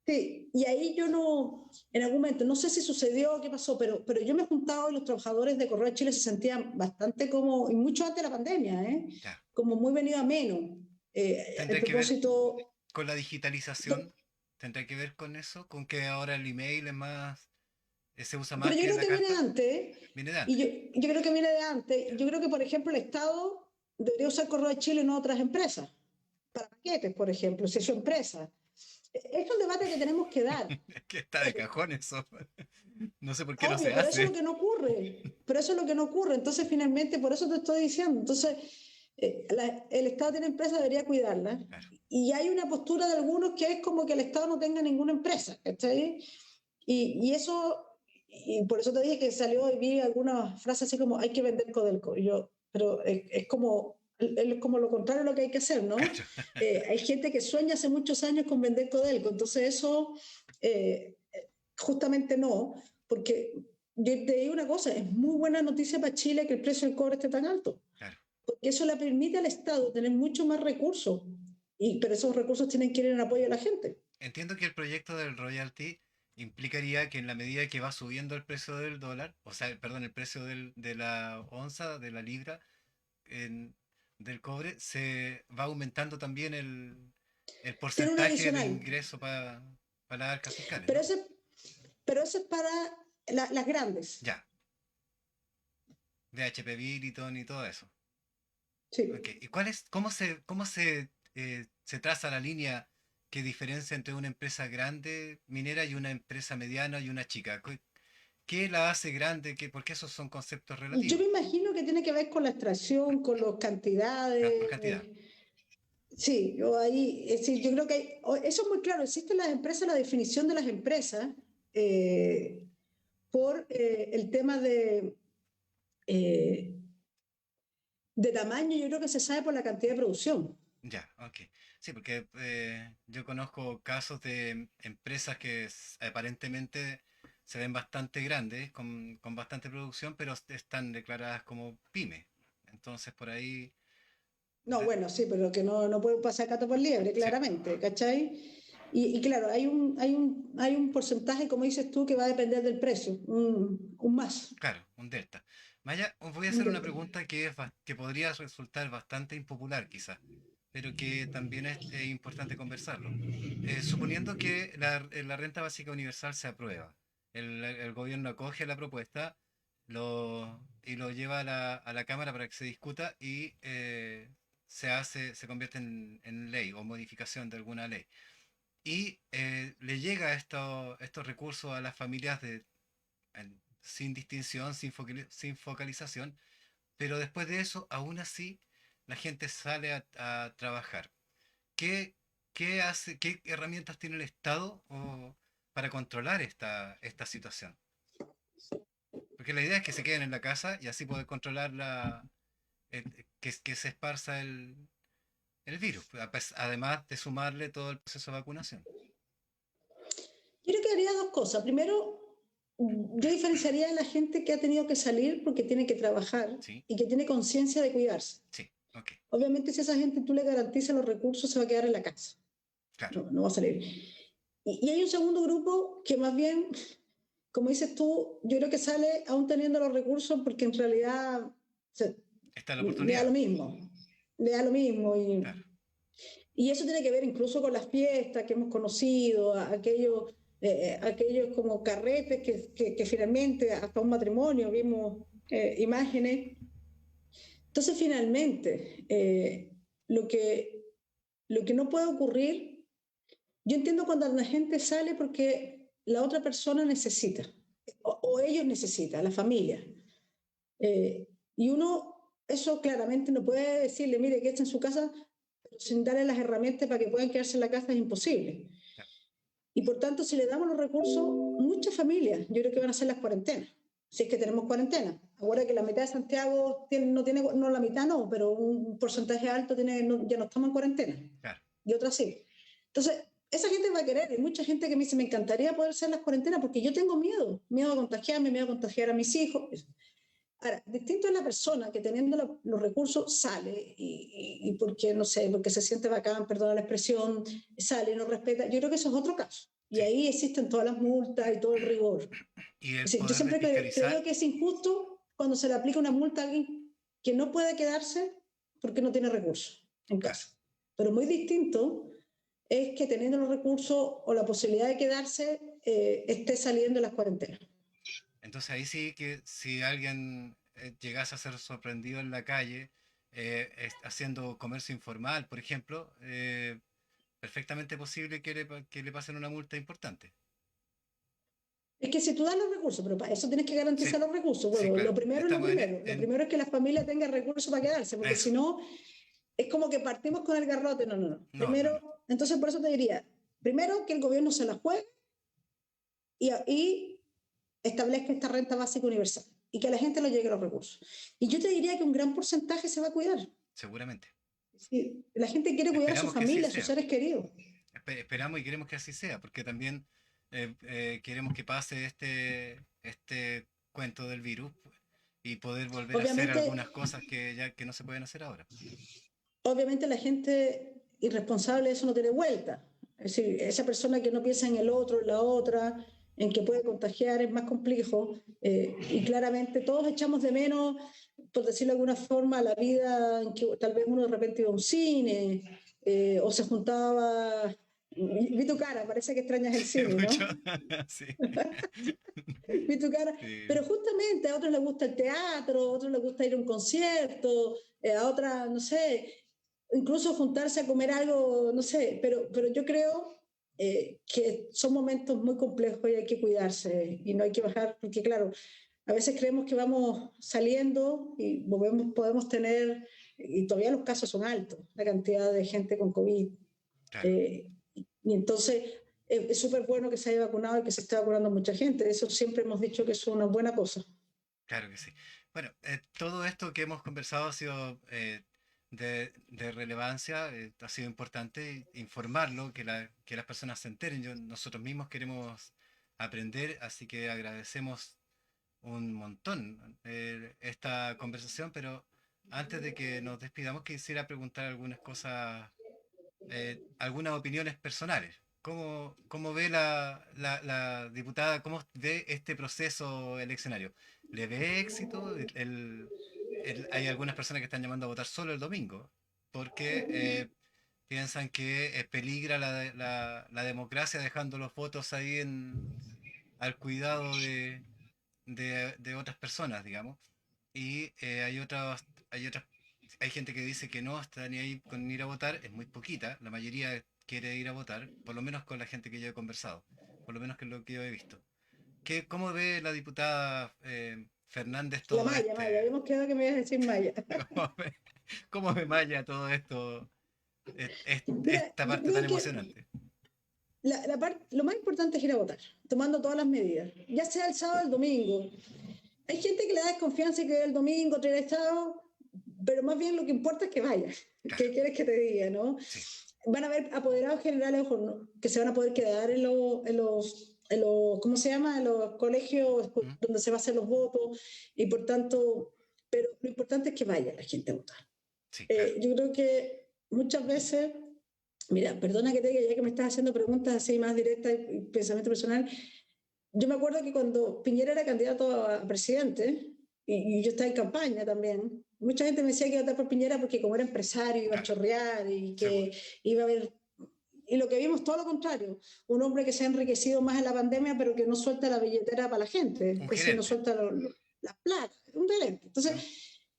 Sí, y ahí yo no, en algún momento, no sé si sucedió, qué pasó, pero yo me he juntado y los trabajadores de Correo de Chile se sentían bastante como, y mucho antes de la pandemia, Ya. como muy venido a menos. El ¿Tendrá que ver propósito, con la digitalización? ¿Tendrá que ver con eso? ¿Con que ahora el email es más, se usa pero más yo que creo la que viene carta? antes, Viene de y antes. yo creo que viene de antes. Ya. Yo creo que, por ejemplo, el Estado debería usar Correo de Chile y no otras empresas, para paquetes, por ejemplo, si es su empresa. Es el debate que tenemos que dar. Es que está de cajón eso. No sé por qué no Obvio, se pero eso es lo hace. que no ocurre. Pero eso es lo que no ocurre. Entonces, finalmente, por eso te estoy diciendo. Entonces, el Estado tiene empresas, debería cuidarlas. Claro. Y hay una postura de algunos que es como que el Estado no tenga ninguna empresa. ¿Cachai? Y eso, y por eso te dije que salió y vi algunas frases así como hay que vender Codelco. Y yo, pero es como lo contrario de lo que hay que hacer, ¿no? Claro. Hay gente que sueña hace muchos años con vender Codelco. Entonces, eso eh, justamente no, porque yo te digo una cosa, es muy buena noticia para Chile que el precio del cobre esté tan alto, Claro. porque eso le permite al Estado tener mucho más recursos, pero esos recursos tienen que ir en apoyo a la gente. Entiendo que el proyecto del royalty implicaría que en la medida que va subiendo el precio del dólar, o sea, perdón, el precio de la onza, de la libra, en- del cobre, se va aumentando también el Tiene un porcentaje de adicional, ingreso para las arcas fiscales, pero ¿no? ese es para las grandes. Ya, de HP Billiton y todo eso. Ok, Sí. ¿y cómo se traza la línea que diferencia entre una empresa grande minera y una empresa mediana y una chica? ¿Qué la hace grande? Porque esos son conceptos Yo relativos, me imagino que tiene que ver con la extracción, con las por cantidad. cantidades. Sí, yo ahí, es decir, yo creo que eso es muy claro. Existen las empresas, la definición de las empresas eh, por el tema eh, de tamaño, yo creo que se sabe por la cantidad de producción. Ya, ok. Sí, porque yo conozco casos de empresas que aparentemente se ven bastante grandes, con bastante producción, pero están declaradas como pyme. Entonces por ahí, No, de- bueno, sí, pero que no puede pasar gato por liebre, sí, claramente, ¿cachai? Y claro, hay un porcentaje, como dices tú, que va a depender del precio, un más. claro, un delta. Maya, os voy a Un hacer una delta. pregunta que podría resultar bastante impopular quizás, pero que también es importante conversarlo. Suponiendo que la renta básica universal se aprueba, el gobierno acoge la propuesta y lo lleva a la Cámara para que se discuta y se convierte en ley o modificación de alguna ley. Y le llega estos recursos a las familias sin distinción, sin focalización, pero después de eso, aún así, la gente sale a trabajar. ¿Qué, qué herramientas tiene el Estado para controlar esta situación? Porque la idea es que se queden en la casa y así poder controlar que se esparza el virus, además de sumarle todo el proceso de vacunación. Yo creo que haría dos cosas. Primero, yo diferenciaría a la gente que ha tenido que salir porque tiene que trabajar ¿Sí? y que tiene conciencia de cuidarse. Sí, ok, Obviamente, si a esa gente tú le garantizas los recursos, se va a quedar en la casa, claro. no va a salir. Y hay un segundo grupo que más bien, como dices tú, yo creo que sale aún teniendo los recursos porque en realidad Está la le da lo oportunidad, mismo, le da lo mismo. claro. Y eso tiene que ver incluso con las fiestas que hemos conocido, aquellos como carretes que finalmente, hasta un matrimonio, vimos imágenes. Entonces, finalmente, lo que no puede ocurrir Yo entiendo cuando la gente sale porque la otra persona necesita, o ellos necesitan, la familia. Y uno, eso claramente no puede decirle, mire, que está en su casa, pero sin darle las herramientas para que puedan quedarse en la casa es imposible. Y por tanto, si le damos los recursos, muchas familias, yo creo que van a hacer las cuarentenas, si es que tenemos cuarentena. Ahora que la mitad de Santiago no tiene, no la mitad no, pero un porcentaje alto tiene, no, ya no estamos en cuarentena. Claro. Y otras sí. Entonces, esa gente va a querer. Hay mucha gente que me dice, me encantaría poder hacer las cuarentenas porque yo tengo miedo a contagiarme, miedo a contagiar a mis hijos. Ahora, distinto es la persona que teniendo los recursos sale y porque, no sé, porque se siente bacán, perdona la expresión, sale y no respeta. Yo creo que eso es otro caso. Y Sí. ahí existen todas las multas y todo el rigor. Y el Es decir, yo poder de siempre fiscalizar, creo que es injusto cuando se le aplica una multa a alguien que no puede quedarse porque no tiene recursos en claro. casa. Pero muy distinto es que teniendo los recursos o la posibilidad de quedarse, esté saliendo de las cuarentenas. Entonces ahí sí que si alguien llegase a ser sorprendido en la calle haciendo comercio informal, por ejemplo, perfectamente posible que le pasen una multa importante. Es que si tú das los recursos, pero para eso tienes que Sí, garantizar los recursos. sí, Bueno, lo claro. primero es lo Estamos en, primero. Lo en primero es que la familia tenga recursos para quedarse, porque eso. si no, es como que partimos con el garrote. No, no, no. No, no, Primero, no. entonces por eso te diría, primero que el gobierno se la juegue y establezca esta renta básica universal y que a la gente le lleguen los recursos. Y yo te diría que un gran porcentaje se va a cuidar. Seguramente. Sí, la gente quiere cuidar a su Esperamos que así familia, a sus sea. seres queridos. Esperamos y queremos que así sea, porque también queremos que pase este cuento del virus y poder volver a hacer Obviamente, algunas cosas que ya que no se pueden hacer ahora. obviamente la gente irresponsable eso no tiene vuelta. Es decir, esa persona que no piensa en el otro, en la otra, en que puede contagiar es más complejo y claramente todos echamos de menos, por decirlo de alguna forma, la vida en que tal vez uno de repente iba a un cine o se juntaba. Vi tu cara, parece que extrañas el Sí, cine, mucho. ¿no? Sí. Vi tu cara. Sí. Pero justamente a otros les gusta el teatro, a otros les gusta ir a un concierto, a otras, no sé, incluso juntarse a comer algo, no sé, pero yo creo que son momentos muy complejos y hay que cuidarse y no hay que bajar, porque claro, a veces creemos que vamos saliendo y podemos tener, y todavía los casos son altos, la cantidad de gente con COVID. Claro, Eh, y entonces es súper bueno que se haya vacunado y que se esté vacunando mucha gente. Eso siempre hemos dicho que es una buena cosa. claro que sí. Bueno, todo esto que hemos conversado ha sido de relevancia, ha sido importante informarlo, que las personas se enteren. Nosotros mismos queremos aprender, así que agradecemos un montón esta conversación, pero antes de que nos despidamos quisiera preguntar algunas cosas, algunas opiniones personales. ¿Cómo ve la diputada, cómo ve este proceso eleccionario? ¿Le ve éxito? Hay algunas personas que están llamando a votar solo el domingo porque piensan que peligra la democracia dejando los votos ahí al cuidado de otras personas, digamos. Y hay gente que dice que no está ni ahí con ir a votar, es muy poquita, la mayoría quiere ir a votar, por lo menos con la gente que yo he conversado, por lo menos que lo que yo he visto. ¿Cómo ve la diputada Fernández La todo Maya, habíamos quedado que me ibas a decir Maya. cómo ve, cómo ve Maya todo esto, Mira, esta yo parte tan creo que emocionante? lo más importante es ir a votar, tomando todas las medidas, ya sea el sábado o el domingo. Hay gente que le da desconfianza y que el domingo trae el Estado, pero más bien lo que importa es que vaya. Claro, ¿Qué quieres que te diga, no? sí. Van a haber apoderados generales que se van a poder quedar ¿cómo se llama? En los colegios ¿Mm? donde se va a hacer los votos y por tanto, pero lo importante es que vaya la gente a votar. Sí, claro. Yo creo que muchas veces, mira, perdona que te diga, ya que me estás haciendo preguntas así más directas y pensamiento personal, yo me acuerdo que cuando Piñera era candidato a presidente, y yo estaba en campaña también, mucha gente me decía que iba a votar por Piñera porque como era empresario iba a Claro, chorrear y seguro. que iba a haber... Y lo que vimos todo lo contrario, un hombre que se ha enriquecido más en la pandemia, pero que no suelta la billetera para la gente, Un es decir, no gerente. suelta la plata, un gerente. Entonces,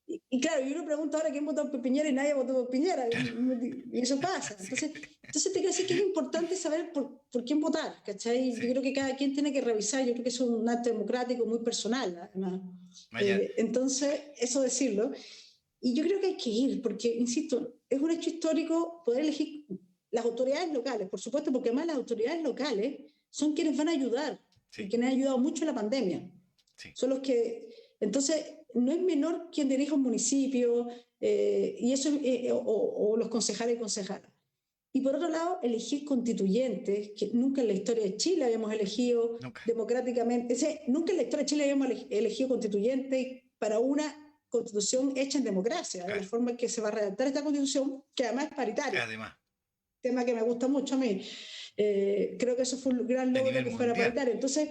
¿Mm? Y claro, y uno pregunta ahora quién votó por Piñera y nadie votó por Piñera, y eso pasa. Sí, Entonces te quiero decir que es importante saber por quién votar, ¿cachai? Yo sí. creo que cada quien tiene que revisar, yo creo que es un acto democrático muy personal, además. Vaya, Entonces, eso decirlo. Y yo creo que hay que ir, porque, insisto, es un hecho histórico poder elegir las autoridades locales, por supuesto, porque además las autoridades locales son quienes van a ayudar y sí, quienes han ayudado mucho en la pandemia. sí. Son los que, entonces, no es menor quien dirija un municipio, y eso, o los concejales y concejalas. Y por otro lado, elegir constituyentes, que nunca en la historia de Chile habíamos elegido Nunca. democráticamente, nunca en la historia de Chile habíamos elegido constituyentes para una constitución hecha en democracia, de la Claro. forma en que se va a redactar esta constitución, que además es paritaria, Además, tema que me gusta mucho a mí. Creo que eso fue un gran de logro nivel que fuera mundial. paritaria. Entonces,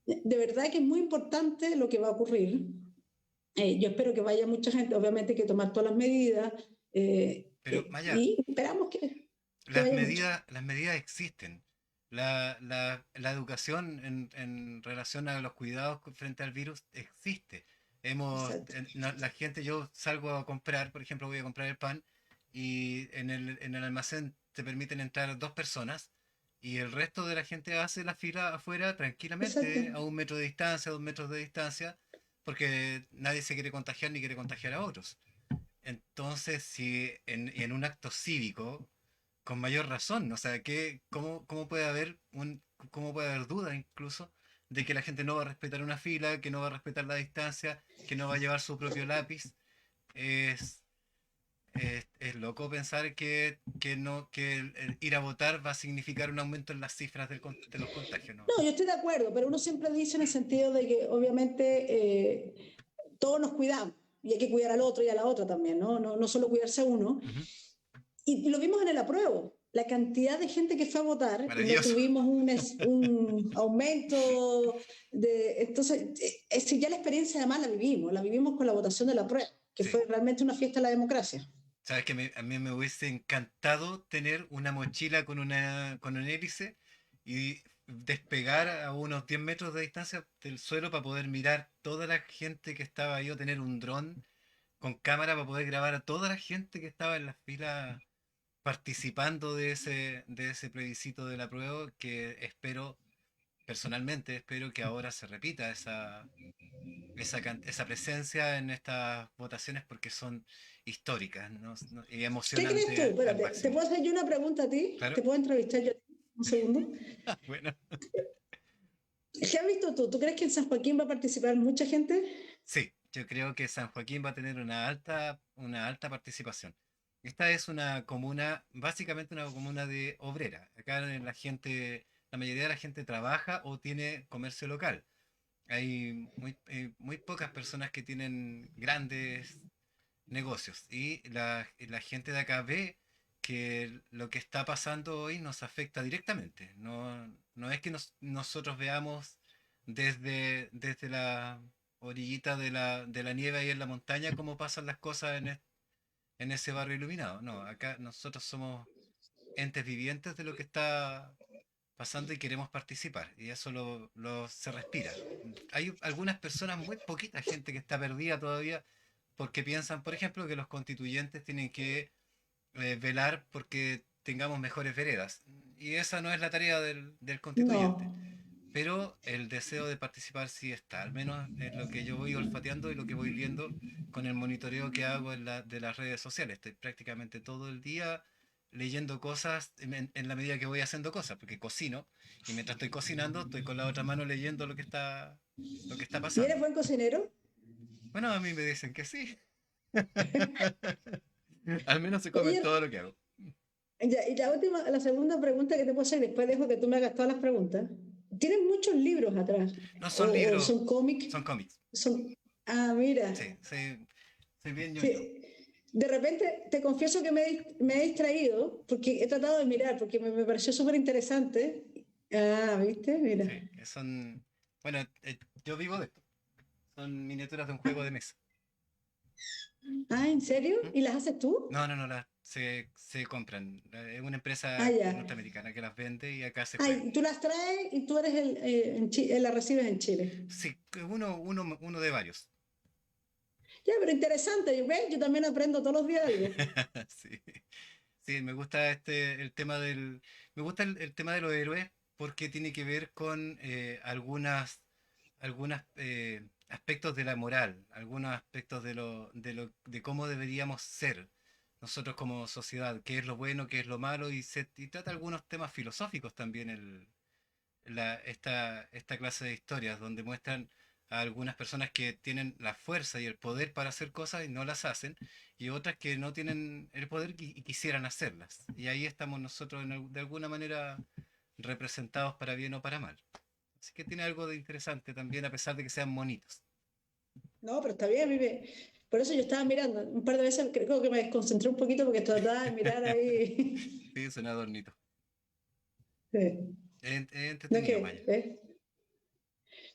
de verdad que es muy importante lo que va a ocurrir. Yo espero que vaya mucha gente, obviamente hay que tomar todas las medidas, Pero, Maya, y esperamos que vaya mucho. las medidas existen. La educación en relación a los cuidados frente al virus existe. Exacto. La gente, yo salgo a comprar, por ejemplo, voy a comprar el pan y en el almacén te permiten entrar dos personas y el resto de la gente hace la fila afuera Exacto. tranquilamente a 1 metro de distancia, 2 metros de distancia, porque nadie se quiere contagiar ni quiere contagiar a otros. Entonces, si en un acto cívico, con mayor razón, o sea, cómo puede haber cómo puede haber duda incluso de que la gente no va a respetar una fila, que no va a respetar la distancia, que no va a llevar su propio lápiz? Es, es loco pensar que no, que el ir a votar va a significar un aumento en las cifras de los contagios, ¿no? No, yo estoy de acuerdo, pero uno siempre dice en el sentido de que obviamente todos nos cuidamos y hay que cuidar al otro y a la otra también, ¿no? No solo cuidarse a uno. Ujú. Y lo vimos en el apruebo. La cantidad de gente que fue a votar y no Maravilloso. tuvimos un aumento de... Entonces, si ya la experiencia además la vivimos con la votación del apruebo, que Sí. fue realmente una fiesta de la democracia. Sabes que a mí me hubiese encantado tener una mochila con un hélice y despegar a unos 10 metros de distancia del suelo para poder mirar toda la gente que estaba ahí o tener un dron con cámara para poder grabar a toda la gente que estaba en la fila participando de ese plebiscito de la prueba que espero, personalmente espero que ahora se repita esa presencia en estas votaciones porque son históricas, ¿no? Y ¿Qué crees tú? emocionante al Espérate, ¿te máximo. puedo hacer yo una pregunta a ti? ¿Te Claro. puedo entrevistar yo un segundo? Bueno, ¿Qué has visto tú? ¿Tú crees que en San Joaquín va a participar mucha gente? sí, yo creo que San Joaquín va a tener una alta participación. Esta es una comuna, básicamente una comuna de obrera. Acá la mayoría de la gente trabaja o tiene comercio local. Hay muy pocas personas que tienen grandes negocios. Y la gente de acá ve que lo que está pasando hoy nos afecta directamente. No es que nosotros veamos desde la orillita de la nieve ahí en la montaña cómo pasan las cosas en ese barrio iluminado. No, acá nosotros somos entes vivientes de lo que está pasando y queremos participar. Y eso se respira. Hay algunas personas, muy poquita gente que está perdida todavía porque piensan, por ejemplo, que los constituyentes tienen que velar porque tengamos mejores veredas. Y esa no es la tarea del constituyente. No. Pero el deseo de participar sí está, al menos es lo que yo voy olfateando y lo que voy viendo con el monitoreo que hago de las redes sociales. Estoy prácticamente todo el día leyendo cosas en la medida que voy haciendo cosas, porque cocino y mientras estoy cocinando estoy con la otra mano leyendo lo que está ¿Y eres pasando. buen cocinero? Bueno, a mí me dicen que sí. Al menos se comen Oye, todo lo que hago. ya, y la segunda pregunta que te puedo hacer, después dejo que tú me hagas todas las preguntas. ¿Tienes muchos libros atrás? No son O libros, son cómics? son cómics. Son... Ah, mira. Sí, soy bien ñoño. Sí. De repente te confieso que me he distraído porque he tratado de mirar, porque me pareció súper interesante. Ah, ¿viste? Mira. Sí, bueno, yo vivo de esto. Son miniaturas de un juego de mesa. Ah, ¿en serio? ¿Mm? ¿Y las haces tú? No, se compran. Es una Ah, empresa ya. norteamericana que las vende y acá se juegan. Ay, tú las traes y tú eres las recibes en Chile. Sí, uno de varios. Ya, pero interesante, ¿ves? Yo también aprendo todos los días algo. Sí. Sí, me gusta el tema me gusta el tema de los héroes porque tiene que ver con algunas aspectos de la moral, algunos aspectos de cómo deberíamos ser nosotros como sociedad, qué es lo bueno, qué es lo malo, y trata algunos temas filosóficos también esta clase de historias, donde muestran a algunas personas que tienen la fuerza y el poder para hacer cosas y no las hacen, y otras que no tienen el poder y quisieran hacerlas. Y ahí estamos nosotros de alguna manera representados para bien o para mal. Así que tiene algo de interesante también, a pesar de que sean monitos. No, pero está bien, por eso yo estaba mirando. Un par de veces creo que me desconcentré un poquito porque trataba de mirar ahí. Sí, es un adornito. Sí. Es No es entretenido, que, Maya.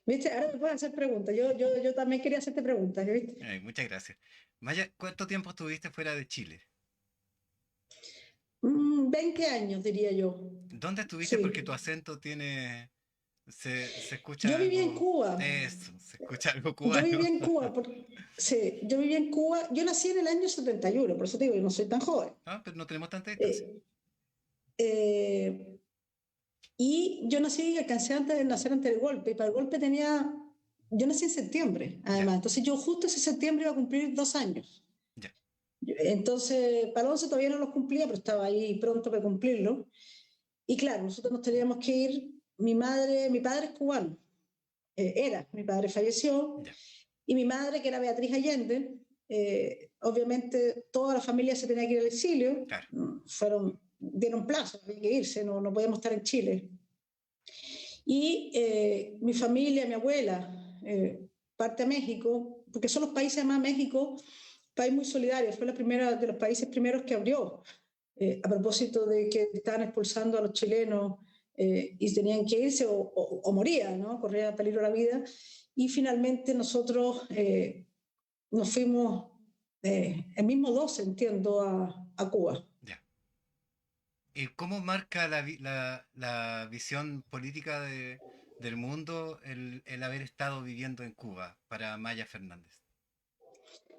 ¿viste? Ahora me puedes hacer preguntas. Yo también quería hacerte preguntas, ¿viste? Ay, muchas gracias. Maya, ¿cuánto tiempo estuviste fuera de Chile? 20 años, diría yo. ¿Dónde estuviste? Porque tu Sí. acento se escucha Yo vivía en algo, Cuba. eso, se escucha algo Yo cubano. vivía en Cuba. Sí, yo vivía en Cuba. Yo nací en el año 71, por eso te digo, yo no soy tan joven. Ah, pero no tenemos tanta distancia. Eh, eh, y yo nací, alcancé antes de nacer antes del golpe. Y para el golpe tenía. Yo nací en septiembre, Ya, además. Entonces yo justo ese septiembre iba a cumplir 2 años. ya, Entonces, para el 11 todavía no los cumplía, pero estaba ahí pronto para cumplirlo. Y claro, nosotros nos teníamos que ir. Mi padre es cubano, mi padre falleció, ya, y mi madre, que era Beatriz Allende, obviamente toda la familia se tenía que ir al exilio, claro, dieron plazo, había que irse, no podíamos estar en Chile. Y mi familia, mi abuela, parte a México, porque son los países, además México, país muy solidario, fue la primera de los países primeros que abrió, a propósito de que estaban expulsando a los chilenos y tenían que irse o morían, ¿no? Corría peligro la vida. Y finalmente nosotros nos fuimos el mismo 12, entiendo, a Cuba. ya. ¿Y cómo marca la visión política del mundo el haber estado viviendo en Cuba para Maya Fernández?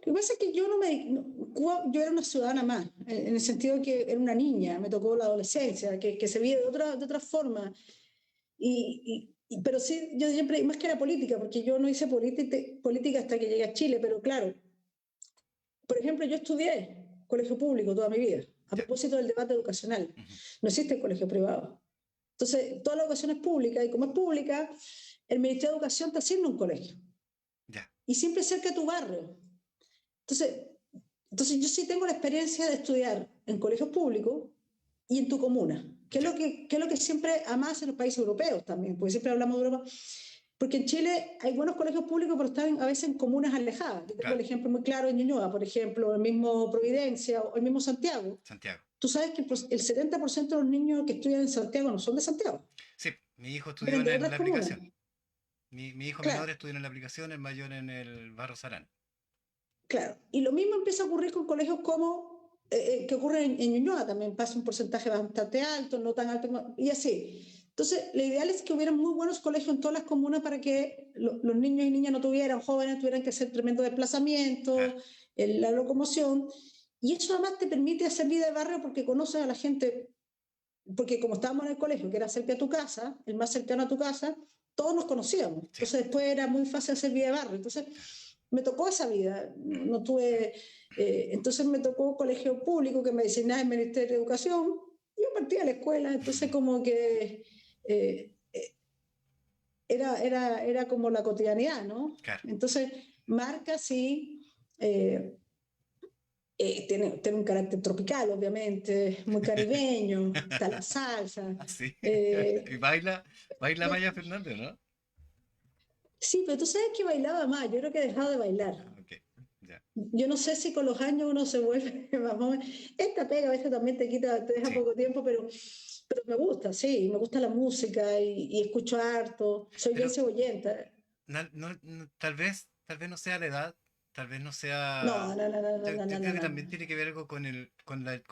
Lo que pasa es que yo no me. Cuba, yo era una ciudadana más, en el sentido de que era una niña, me tocó la adolescencia, que se vive de otra forma. Pero sí, yo siempre, más que la política, porque yo no hice política hasta que llegué a Chile, pero claro, por ejemplo, yo estudié colegio público toda mi vida, a Ya, propósito del debate educacional. ujú, No existe el colegio privado. Entonces, toda la educación es pública y como es pública, el Ministerio de Educación te asigna un colegio ya, y siempre cerca de tu barrio. Entonces, entonces yo sí tengo la experiencia de estudiar en colegios públicos y en tu comuna, ya, que es lo que siempre amas en los países europeos también, porque siempre hablamos de Europa. Porque en Chile hay buenos colegios públicos, pero están a veces en comunas alejadas. Yo tengo el claro, ejemplo muy claro en Ñuñoa, por ejemplo, el mismo Providencia o el mismo Santiago. Santiago. Tú sabes que el 70% de los niños que estudian en Santiago no son de Santiago, Sí, mi hijo estudió vienen de en otras la comunas. aplicación. Mi hijo menor Claro, estudió en la aplicación, el mayor en el Barro Sarán. claro. Y lo mismo empieza a ocurrir con colegios como que ocurre en Ñuñoa también, pasa un porcentaje bastante alto, no tan alto, y así. Entonces, lo ideal es que hubiera muy buenos colegios en todas las comunas para que los niños y niñas no tuvieran, jóvenes tuvieran que hacer tremendo Claro, desplazamiento, la locomoción. Y eso además te permite hacer vida de barrio porque conoces a la gente, porque como estábamos en el colegio, que era cerca de tu casa, el más cercano a tu casa, todos nos conocíamos. sí, Entonces después era muy fácil hacer vida de barrio. Entonces claro. me tocó esa vida, no tuve, entonces me tocó colegio público que me designaba el Ministerio de Educación, yo partía a la escuela, entonces como que era como la cotidianidad, ¿no? Claro. Entonces marca sí, eh, tiene un carácter tropical, obviamente, muy caribeño, está la salsa. Ah, sí. eh, Y baila Maya Fernández, ¿no? sí, pero tú sabes que bailaba más, yo creo que he dejado de bailar. Ah, ok, ya. Yo no sé si con los años uno se vuelve más joven. Esta pega a veces también te quita, te deja Sí. poco tiempo, pero me gusta, sí, me gusta la música y escucho harto, soy bien Pero cebollenta. tal vez no sea la edad, tal vez no sea. No, no, no, no, no, no, Yo no, creo no, que no. también tiene que ver algo con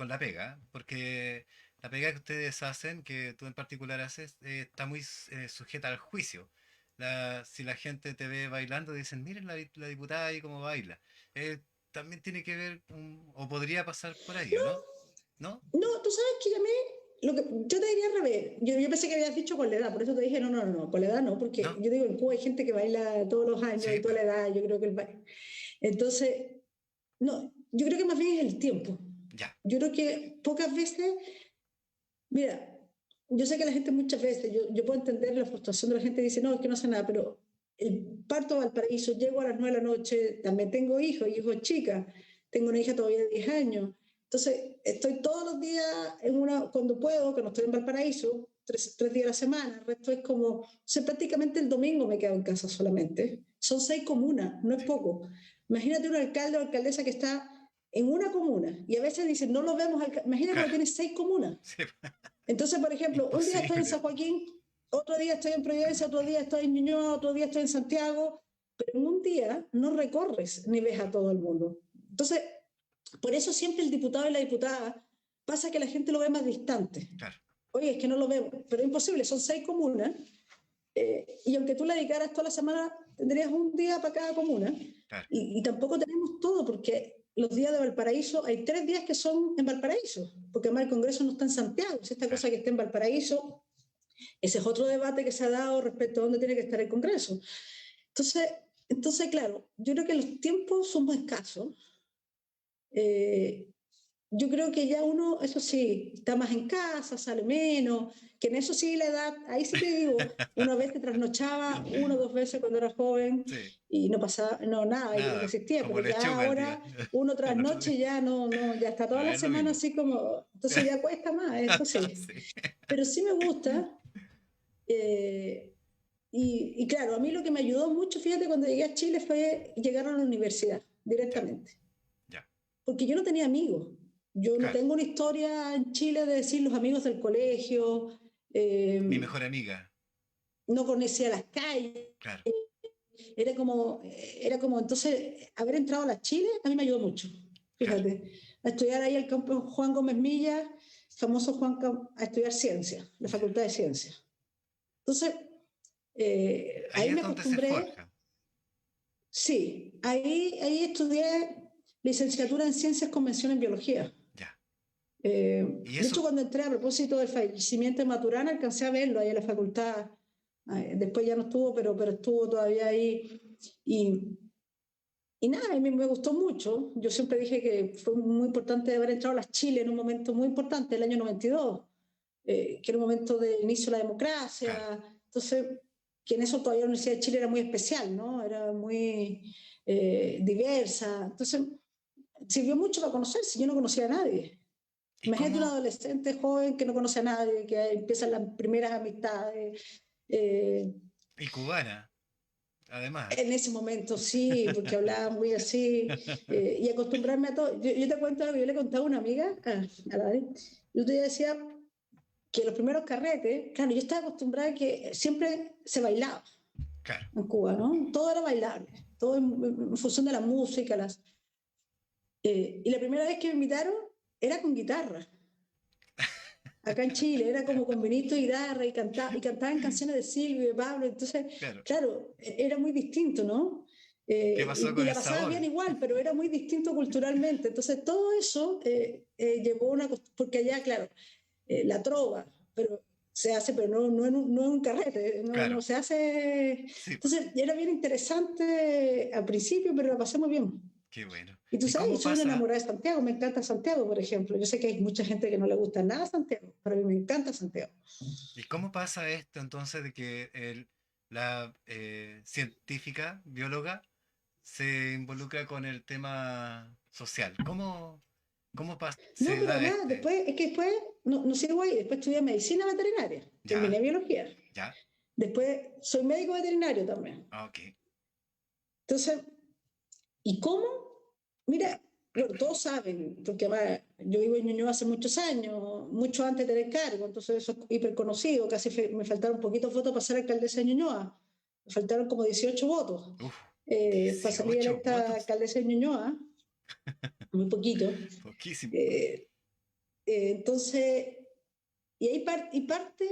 la pega, porque la pega que ustedes hacen, que tú en particular haces, está muy sujeta al juicio. si la gente te ve bailando, dicen, miren la diputada ahí cómo baila. También tiene que ver, o podría pasar por ahí, ¿o no? ¿No? No, tú sabes que llamé, yo te diría al revés. Yo pensé que habías dicho con la edad, por eso te dije, no, no, no, no, con la edad no, porque ¿No? yo digo, en Cuba hay gente que baila todos los años Sí, y toda pues, la edad, yo creo que el baile. Entonces, no, yo creo que más bien es el tiempo. ya, Yo creo que pocas veces, mira, yo sé que la gente muchas veces, yo puedo entender la frustración de la gente que dice, no, es que no hace nada, pero el parto a Valparaíso, llego a las 9 de la noche, también tengo hijos, hijos chicas, tengo una hija todavía de 10 años, entonces estoy todos los días cuando puedo, que no estoy en Valparaíso, tres días a la semana, el resto es como, o sea, prácticamente el domingo me quedo en casa solamente, son 6 comunas, no es sí, poco. Imagínate un alcalde o alcaldesa que está en una comuna y a veces dicen, no lo vemos, imagínate claro, cuando tienes 6 comunas. sí, Entonces, por ejemplo, un día estoy en imposible. San Joaquín, otro día estoy en Providencia, otro día estoy en Ñuñoa, otro día estoy en Santiago, pero en un día no recorres ni ves a todo el mundo. Entonces, por eso siempre el diputado y la diputada pasa que la gente lo ve más distante. Claro, Oye, es que no lo vemos, pero es imposible, son 6 comunas, y aunque tú le dedicaras toda la semana, tendrías un día para cada comuna, claro, y tampoco tenemos todo, porque los días de Valparaíso, hay 3 días que son en Valparaíso, porque además el Congreso no está en Santiago, es esta claro. cosa que está en Valparaíso, ese es otro debate que se ha dado respecto a dónde tiene que estar el Congreso. Entonces, claro, yo creo que los tiempos son muy escasos. Eh, yo creo que ya uno, eso sí, está más en casa, sale menos, que en eso sí la edad, ahí sí te digo, una vez que trasnochaba 1 o 2 veces cuando era joven Sí, y no pasaba, no, nada, y no nada, existía, como pero ya lechuga el día. ahora uno Al otro día. trasnoche ya no, no, ya está No toda la es lo semana mismo. así como, entonces ya cuesta más, eso sí. Sí. Pero sí me gusta. eh, claro, a mí lo que me ayudó mucho, fíjate, cuando llegué a Chile fue llegar a la universidad Ya, directamente, ya. porque yo no tenía amigos. Yo no Claro. tengo una historia en Chile de decir los amigos del colegio, Mi eh, mejor amiga. no conocía las calles, Claro, entonces, haber entrado a la Chile a mí me ayudó mucho, claro. fíjate, a estudiar ahí el campo Juan Gómez Milla, famoso a estudiar ciencia, la Ya. Facultad de Ciencias. Entonces, Ahí ahí es me donde se acostumbré. forja. Sí, ahí estudié licenciatura en Ciencias con mención en Biología. Ya. Y De hecho, eso, cuando entré a propósito del fallecimiento de Maturana, alcancé a verlo ahí en la facultad. Después ya no estuvo, pero estuvo todavía ahí. Y, y nada, a mí me gustó mucho. Yo siempre dije que fue muy importante haber entrado a las Chile en un momento muy importante, el año 92, que era un momento de inicio de la claro. democracia. Entonces, que en eso todavía la Universidad de Chile era muy especial, ¿no? Era muy diversa. Entonces, sirvió mucho para conocerse. Yo no conocía a nadie. ¿Y Imagínate un cómo? adolescente joven que no conoce a nadie, que empiezan las primeras amistades. eh, Y cubana, además. en ese momento sí, porque hablaba muy así, y acostumbrarme a todo. Yo te cuento algo, yo le contaba a una amiga, a la Dani, y yo decía que los primeros carretes, claro, yo estaba acostumbrada a que siempre se bailaba Claro. en Cuba, ¿no? Todo era bailable, todo en función de la música. Y la primera vez que me invitaron era con guitarra. Acá en Chile era como con vinito y guitarra y cantaban canciones de Silvio y de Pablo. Entonces, Claro. claro, era muy distinto, ¿no? ¿Qué pasó Y con la el pasaba bien sabor? igual, pero era muy distinto culturalmente. Entonces, todo eso llevó porque allá, claro, la trova, pero se hace, pero no en un carrete, no Claro. se hace. Sí, pues. Entonces, era bien interesante al principio, pero la pasé muy bien. Qué bueno. Y tú ¿Y sabes, yo cómo soy una pasa? enamorada de Santiago, me encanta Santiago, por ejemplo. Yo sé que hay mucha gente que no le gusta nada Santiago, pero a mí me encanta Santiago. ¿Y cómo pasa esto entonces de que la científica, bióloga, se involucra con el tema social? ¿Cómo No, se pero da además, este? después no sigo ahí, después estudié medicina veterinaria, Ya, terminé biología. ya. Después soy médico veterinario también. Ah, ok. Entonces, ¿y cómo? Mira, bueno, todos saben, porque además yo vivo en Ñuñoa hace muchos años, mucho antes de tener cargo, entonces eso es hiper conocido, casi me faltaron poquitos votos para ser alcaldesa de Ñuñoa, me faltaron como 18 votos Uf, para salir 18 electa votos. alcaldesa de Ñuñoa, muy poquito. Poquísimo. Eh, entonces, y parte,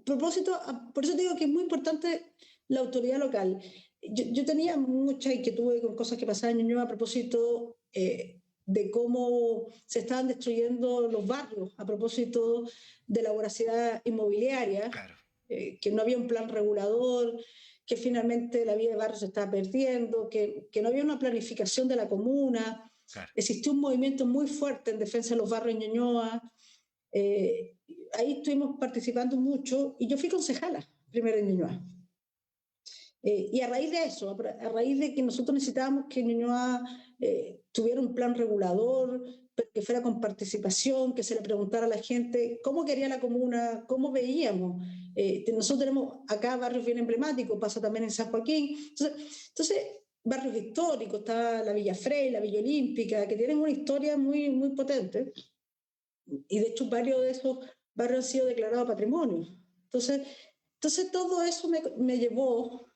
propósito, por eso digo que es muy importante, la autoridad local. Yo tenía mucha inquietud con cosas que pasaban en Ñuñoa a propósito de cómo se estaban destruyendo los barrios, a propósito de la voracidad inmobiliaria, Claro, que no había un plan regulador, que finalmente la vida de barrio se estaba perdiendo, que no había una planificación de la comuna. claro. Existió un movimiento muy fuerte en defensa de los barrios en Ñuñoa. Eh, Ahí estuvimos participando mucho y yo fui concejala primero en Ñuñoa. Y a raíz de eso, a raíz de que nosotros necesitábamos que Ñuñoa tuviera un plan regulador, que fuera con participación, que se le preguntara a la gente cómo quería la comuna, cómo veíamos. Nosotros tenemos acá barrios bien emblemáticos, pasa también en San Joaquín. Entonces barrios históricos, está la Villa Frey, la Villa Olímpica, que tienen una historia muy, muy potente. Y de hecho varios de esos barrios han sido declarados patrimonio. Entonces todo eso me llevó,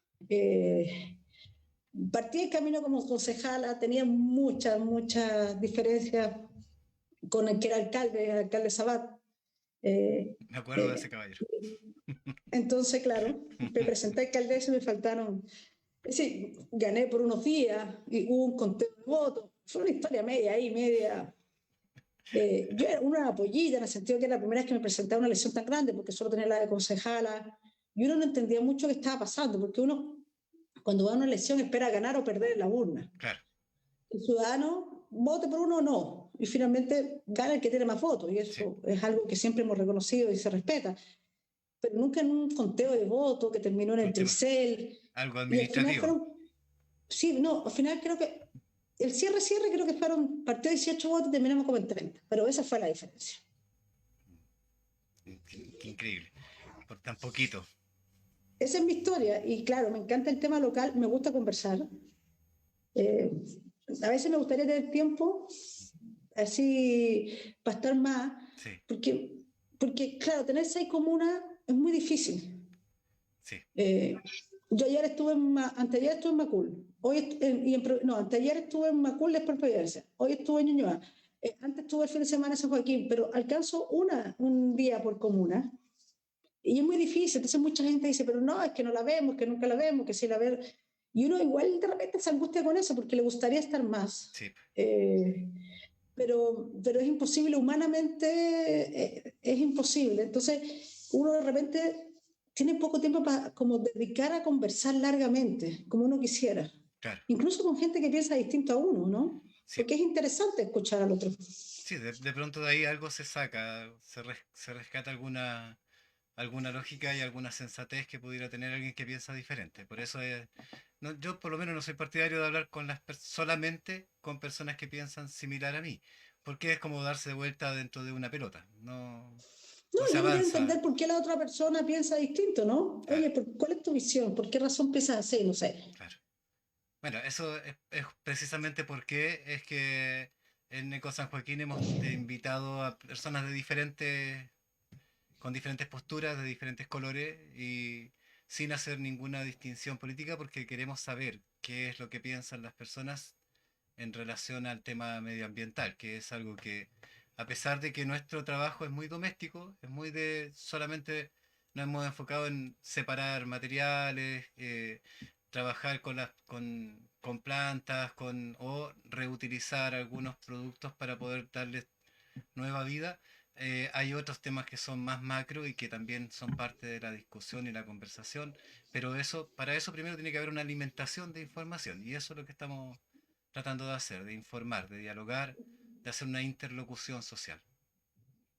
partí el camino como concejala, tenía muchas diferencias con el que era alcalde Sabat. Eh, Me acuerdo de ese eh, caballero. entonces, claro, me presenté a alcaldesa y me faltaron, es decir, gané por unos días y hubo un conteo de votos. Fue una historia media ahí, media. Yo era una pollita en el sentido que era la primera vez que me presentaba a una elección tan grande, porque solo tenía la de concejala, y uno no entendía mucho qué estaba pasando, porque uno, cuando va a una elección, espera ganar o perder en la urna. Claro, El ciudadano vote por uno o no, y finalmente gana el que tiene más votos, y sí. eso es algo que siempre hemos reconocido y se respeta, pero nunca en un conteo de votos que terminó en el Sí, pues, Tricel, algo y al final administrativo. fueron, sí, no, al final creo que el cierre creo que fueron, partió 18 votos y terminamos como en 30, pero esa fue la diferencia. Qué increíble. Por tan poquito. Esa es mi historia y claro, me encanta el tema local, me gusta conversar. Eh, a veces me gustaría tener tiempo así para estar más, Sí, porque, porque claro, tener 6 comunas es muy difícil. sí. Eh, yo ayer estuve anteayer estuve en Macul, no, anteayer estuve en Macul después en Providencia, hoy estuve en Ñuñoa, antes estuve el fin de semana en San Joaquín, pero alcanzo un día por comuna. Y es muy difícil, entonces mucha gente dice, pero no, es que no la vemos, que nunca la vemos, que sí la ver. Y uno igual de repente se angustia con eso porque le gustaría estar más. Sí, Eh, pero es imposible, humanamente es imposible. Entonces uno de repente tiene poco tiempo para como dedicar a conversar largamente, como uno quisiera. claro. Incluso con gente que piensa distinto a uno, ¿no? Sí, Porque es interesante escuchar al otro. sí, de pronto de ahí algo se saca, se rescata alguna lógica y alguna sensatez que pudiera tener alguien que piensa diferente. Por eso yo por lo menos no soy partidario de hablar con solamente con personas que piensan similar a mí, porque es como darse vuelta dentro de una pelota. No, No, no se y uno quiere avanza. entender por qué la otra persona piensa distinto, ¿no? Claro, Oye, ¿cuál es tu visión? ¿Por qué razón piensas así? No sé. claro. Bueno, eso es precisamente porque es que en Eco San Joaquín hemos invitado a personas de diferentes, con diferentes posturas, de diferentes colores y sin hacer ninguna distinción política porque queremos saber qué es lo que piensan las personas en relación al tema medioambiental, que es algo que, a pesar de que nuestro trabajo es muy doméstico, es muy de solamente nos hemos enfocado en separar materiales, trabajar con plantas, o reutilizar algunos productos para poder darles nueva vida. Hay otros temas que son más macro y que también son parte de la discusión y la conversación, pero para eso primero tiene que haber una alimentación de información y eso es lo que estamos tratando de hacer, de informar, de dialogar, de hacer una interlocución social.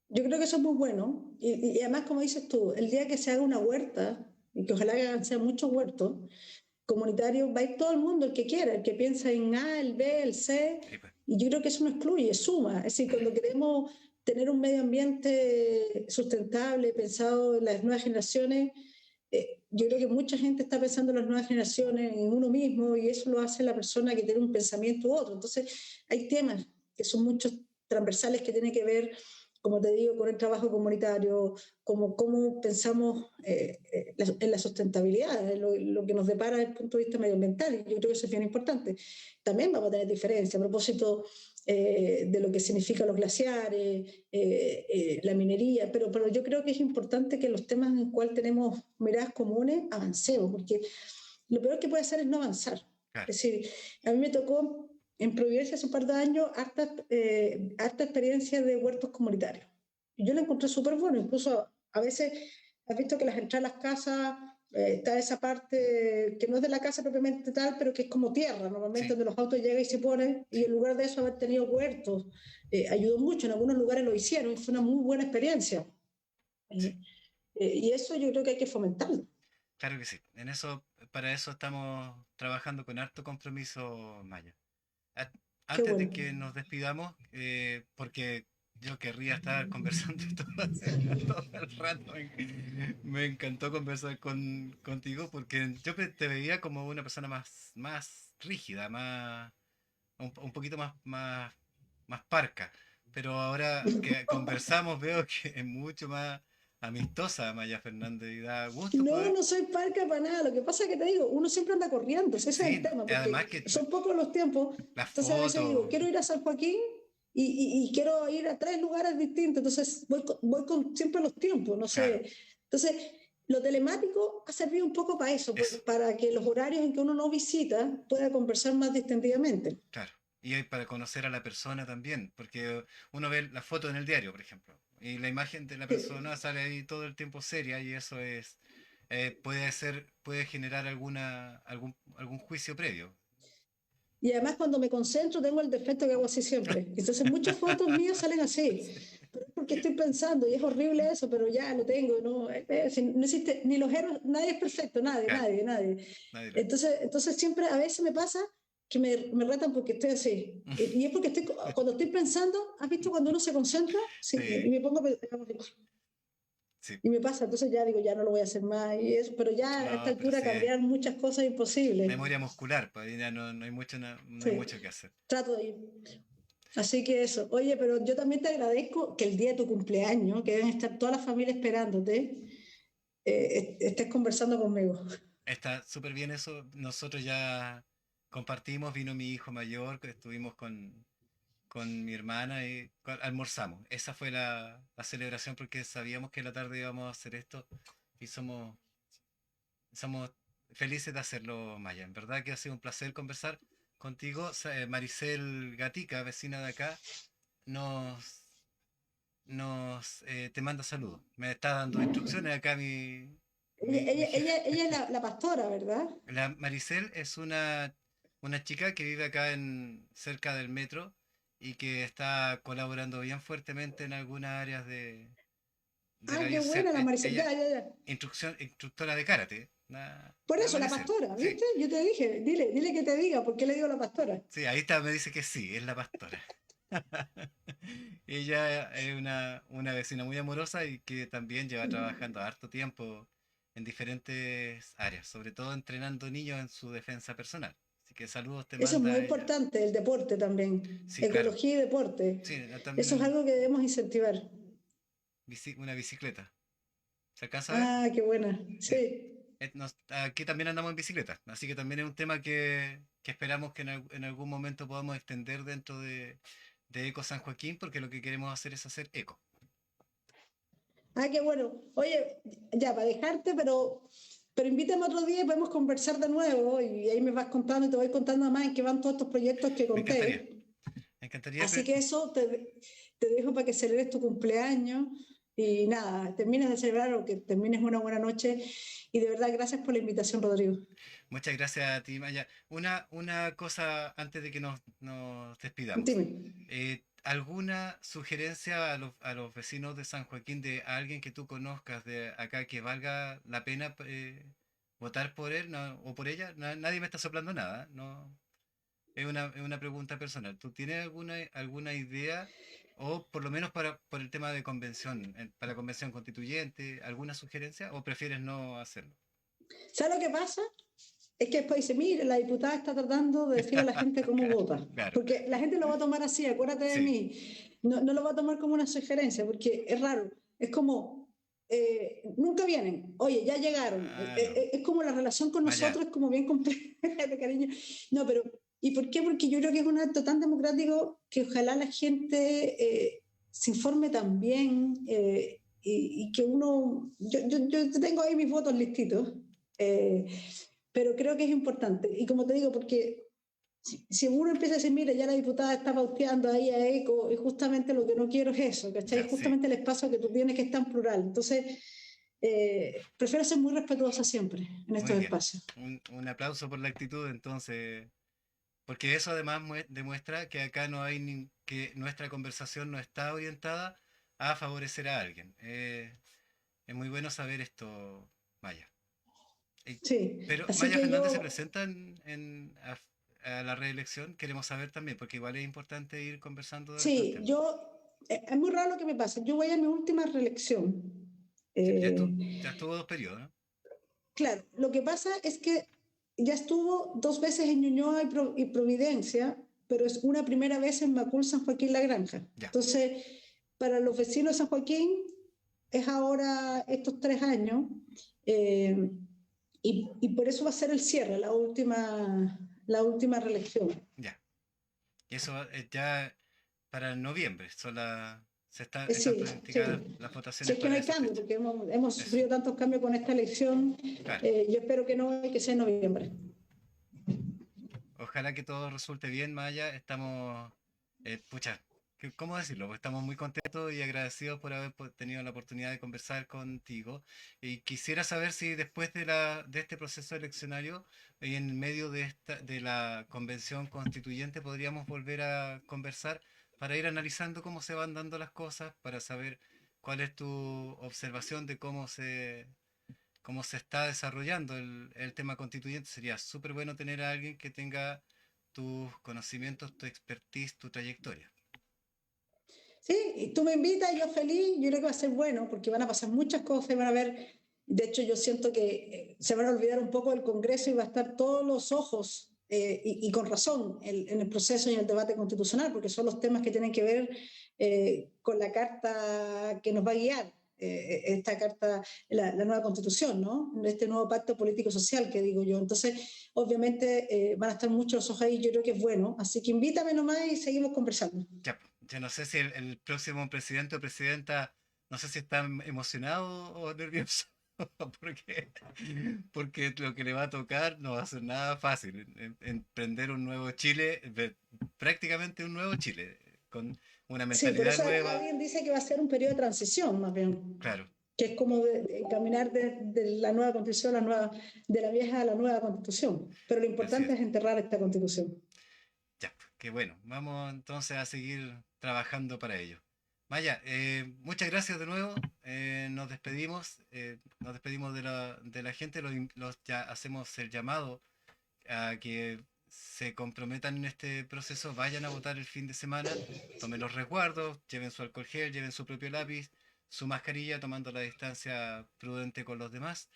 Yo creo que eso es muy bueno. Y además, como dices tú, el día que se haga una huerta, y que ojalá que sean muchos huertos comunitarios, va a ir todo el mundo, el que quiera, el que piensa en A, el B, el C, Sí, pues. y yo creo que eso no excluye, suma. Es decir, cuando queremos tener un medio ambiente sustentable, pensado en las nuevas generaciones, yo creo que mucha gente está pensando en las nuevas generaciones, en uno mismo, y eso lo hace la persona que tiene un pensamiento u otro. Entonces, hay temas que son muchos transversales que tienen que ver, como te digo, con el trabajo comunitario, como cómo pensamos en la sustentabilidad, en lo que nos depara desde el punto de vista medioambiental, y yo creo que eso es bien importante. También vamos a tener diferencias. A propósito, de lo que significan los glaciares, la minería, pero yo creo que es importante que los temas en los cuales tenemos miradas comunes avancemos, porque lo peor que puede hacer es no avanzar. Claro, Es decir, a mí me tocó en Providencia hace un par de años harta experiencia de huertos comunitarios. Y yo la encontré súper bueno, incluso a veces has visto que las entradas a las casas está esa parte que no es de la casa propiamente tal, pero que es como tierra, normalmente sí, donde los autos llegan y se ponen, y sí, en lugar de eso haber tenido huertos, ayudó mucho, en algunos lugares lo hicieron y fue una muy buena experiencia. sí. Eh, y eso yo creo que hay que fomentarlo. Claro que sí. En eso, para eso estamos trabajando con harto compromiso, Maya. A- Qué Antes de bueno. que nos despidamos, porque yo querría estar conversando todo el rato. Me encantó conversar contigo porque yo te veía como una persona más rígida, un poquito más parca. Pero ahora que conversamos veo que es mucho más amistosa Maya Fernández y da gusto No, poder... no soy parca para nada. Lo que pasa es que te digo, uno siempre anda corriendo, ese es el Sí, tema, además porque que son pocos los tiempos. las Entonces a veces fotos, digo, quiero ir a San Joaquín y quiero ir a 3 lugares distintos. Entonces voy con siempre los tiempos, no claro, sé. Entonces, lo telemático ha servido un poco para eso, eso. para que los horarios en que uno no visita pueda conversar más distendidamente. Claro. Y hay para conocer a la persona también, porque uno ve la foto en el diario, por ejemplo, y la imagen de la Sí. persona sale ahí todo el tiempo seria y eso es puede generar algún juicio previo. Y además cuando me concentro tengo el defecto que hago así siempre. Entonces muchas fotos mías salen así. Pero es porque estoy pensando y es horrible eso, pero ya lo tengo. No, si no existe, ni los héroes, nadie es perfecto, nadie, Claro, nadie, nadie. nadie lo es. Entonces siempre a veces me pasa que me retan porque estoy así. Y es porque cuando estoy pensando, ¿has visto cuando uno se concentra? Sí, y Sí, me pongo sí. y me pasa, entonces ya digo, ya no lo voy a hacer más. Y eso, pero ya a esta No, pero altura sí, cambiar muchas cosas es imposible. memoria muscular, pues ahí ya no hay mucho, no hay Sí, mucho que hacer. trato de ir. Así que eso. Oye, pero yo también te agradezco que el día de tu cumpleaños, que deben estar toda la familia esperándote, estés conversando conmigo. Está súper bien eso. Nosotros ya compartimos, vino mi hijo mayor, que estuvimos con mi hermana y almorzamos. Esa fue la celebración porque sabíamos que en la tarde íbamos a hacer esto y somos felices de hacerlo, Maya. En verdad que ha sido un placer conversar contigo. Maricel Gatica, vecina de acá, nos, te manda saludos. Me está dando instrucciones acá Ella, mi ella, jefe. ella, ella es la pastora, ¿verdad? La Maricel es una chica que vive acá cerca del metro y que está colaborando bien fuertemente en algunas áreas de Ah, la qué IUCEP. buena la Maricel. Ella, Ya, ya, ya. instructora de karate, Por la eso, la Maricel. pastora, Sí, ¿viste? Yo te dije, dile que te diga, ¿por qué le digo la pastora? sí, ahí está, me dice que sí, es la pastora. Ella es una vecina muy amorosa y que también lleva trabajando harto tiempo en diferentes áreas, sobre todo entrenando niños en su defensa personal. Así que saludos te Eso es muy manda ella. importante, el deporte también. Sí, claro. Ecología y deporte. Sí, también Eso es algo que debemos incentivar. una bicicleta. ¿Se alcanza a ver? Ah, qué buena. Sí. Sí. Aquí también andamos en bicicleta, así que también es un tema que esperamos que en algún momento podamos extender dentro de Eco San Joaquín, porque lo que queremos hacer es hacer eco. Ah, qué bueno. Oye, ya, para dejarte, pero invítame otro día y podemos conversar de nuevo y ahí me vas contando y te voy contando más en qué van todos estos proyectos que Me encantaría, conté. me encantaría, Así que eso te dejo para que celebres tu cumpleaños y nada, termines de celebrar o que termines una buena noche. Y de verdad, gracias por la invitación, Rodrigo. muchas gracias a ti, Maya. Una cosa antes de que nos despidamos. Dime. ¿Alguna sugerencia a los vecinos de San Joaquín de alguien que tú conozcas de acá que valga la pena votar por él o por ella? Nadie me está soplando nada, no, es una pregunta personal. ¿Tú tienes alguna idea o por lo menos por el tema de convención, para convención constituyente, alguna sugerencia o prefieres no hacerlo? ¿Sabes lo que pasa? Es que después dice, mire, la diputada está tratando de decir a la gente cómo Claro, vota. claro, Porque la gente lo va a tomar así, acuérdate de sí, mí. No, no lo va a tomar como una sugerencia, porque es raro. Es como, nunca vienen. Oye, ya llegaron. ah, no, Es como la relación con Maya, nosotros, es como bien compleja de cariño. No, pero ¿Y por qué? Porque yo creo que es un acto tan democrático que ojalá la gente se informe también y que uno, yo tengo ahí mis votos listitos, eh, pero creo que es importante. Y como te digo, porque si uno empieza a decir, mira, ya la diputada está pauteando ahí a ECO, y justamente lo que no quiero es eso, ¿cachai? Ya, sí, Justamente el espacio que tú tienes que está en plural. Entonces, prefiero ser muy respetuosa siempre en muy estos bien. espacios. Un aplauso por la actitud, entonces, porque eso además demuestra que acá no hay que nuestra conversación no está orientada a favorecer a alguien. Es muy bueno saber esto, Maya. Eh, Sí, Pero así Maya que Fernández se yo, presenta a la reelección. Queremos saber también, porque igual es importante ir conversando de estos sí, temas. es muy raro lo que me pasa. Yo voy a mi última reelección. Ya, Eh, ya estuvo 2 periodos, ¿no? claro, lo que pasa es que ya estuvo 2 veces en Ñuñoa y Providencia, pero es una primera vez en Macul, San Joaquín, La Granja. Ya, Entonces, para los vecinos de San Joaquín es ahora estos 3 años eh, y por eso va a ser el cierre, la última reelección. ya. Y eso ya para noviembre. Están Sí, planificadas sí. las Si votaciones es que no para hay esa cambio, fecha. porque hemos Eso, sufrido tantos cambios con esta elección, claro. yo espero que no, y que sea en noviembre. Ojalá que todo resulte bien, Maya. Estamos, pucha, ¿cómo decirlo? Pues estamos muy contentos y agradecidos por haber tenido la oportunidad de conversar contigo. Y quisiera saber si después de este proceso eleccionario y en medio de la convención constituyente podríamos volver a conversar para ir analizando cómo se van dando las cosas, para saber cuál es tu observación de cómo se está desarrollando el tema constituyente. Sería súper bueno tener a alguien que tenga tus conocimientos, tu expertise, tu trayectoria. Sí, y tú me invitas, yo feliz, yo creo que va a ser bueno, porque van a pasar muchas cosas y van a ver, de hecho yo siento que se van a olvidar un poco del Congreso y va a estar todos los ojos, y con razón, en el proceso y en el debate constitucional, porque son los temas que tienen que ver con la carta que nos va a guiar, esta carta, la nueva constitución, ¿no? Este nuevo pacto político-social que digo yo. Entonces, obviamente van a estar muchos los ojos ahí, yo creo que es bueno, así que invítame nomás y seguimos conversando. Ya, pues, yo no sé si el próximo presidente o presidenta, no sé si está emocionado o nervioso, porque, porque lo que le va a tocar no va a ser nada fácil. Emprender un nuevo Chile, prácticamente un nuevo Chile, con una Sí, por mentalidad eso nueva, alguien dice que va a ser un periodo de transición, más bien, claro, que es como de caminar de la nueva constitución, de la vieja a la nueva constitución. Pero lo así importante es. es enterrar esta constitución. Ya, pues, qué bueno. Vamos entonces a seguir trabajando para ello. Maya, muchas gracias de nuevo. Nos despedimos de la gente. Ya hacemos el llamado a que se comprometan en este proceso. Vayan a votar el fin de semana. Tomen los resguardos, lleven su alcohol gel, lleven su propio lápiz, su mascarilla, tomando la distancia prudente con los demás.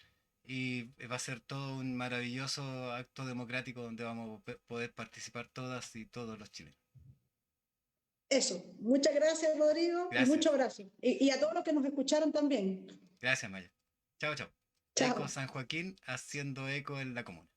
Y va a ser todo un maravilloso acto democrático donde vamos a poder participar todas y todos los chilenos. Eso, muchas gracias, Rodrigo, y mucho Gracias. abrazo. Y a todos los que nos escucharon también. Gracias, Maya. Chao, chao. Chao. Eco San Joaquín haciendo eco en la comuna.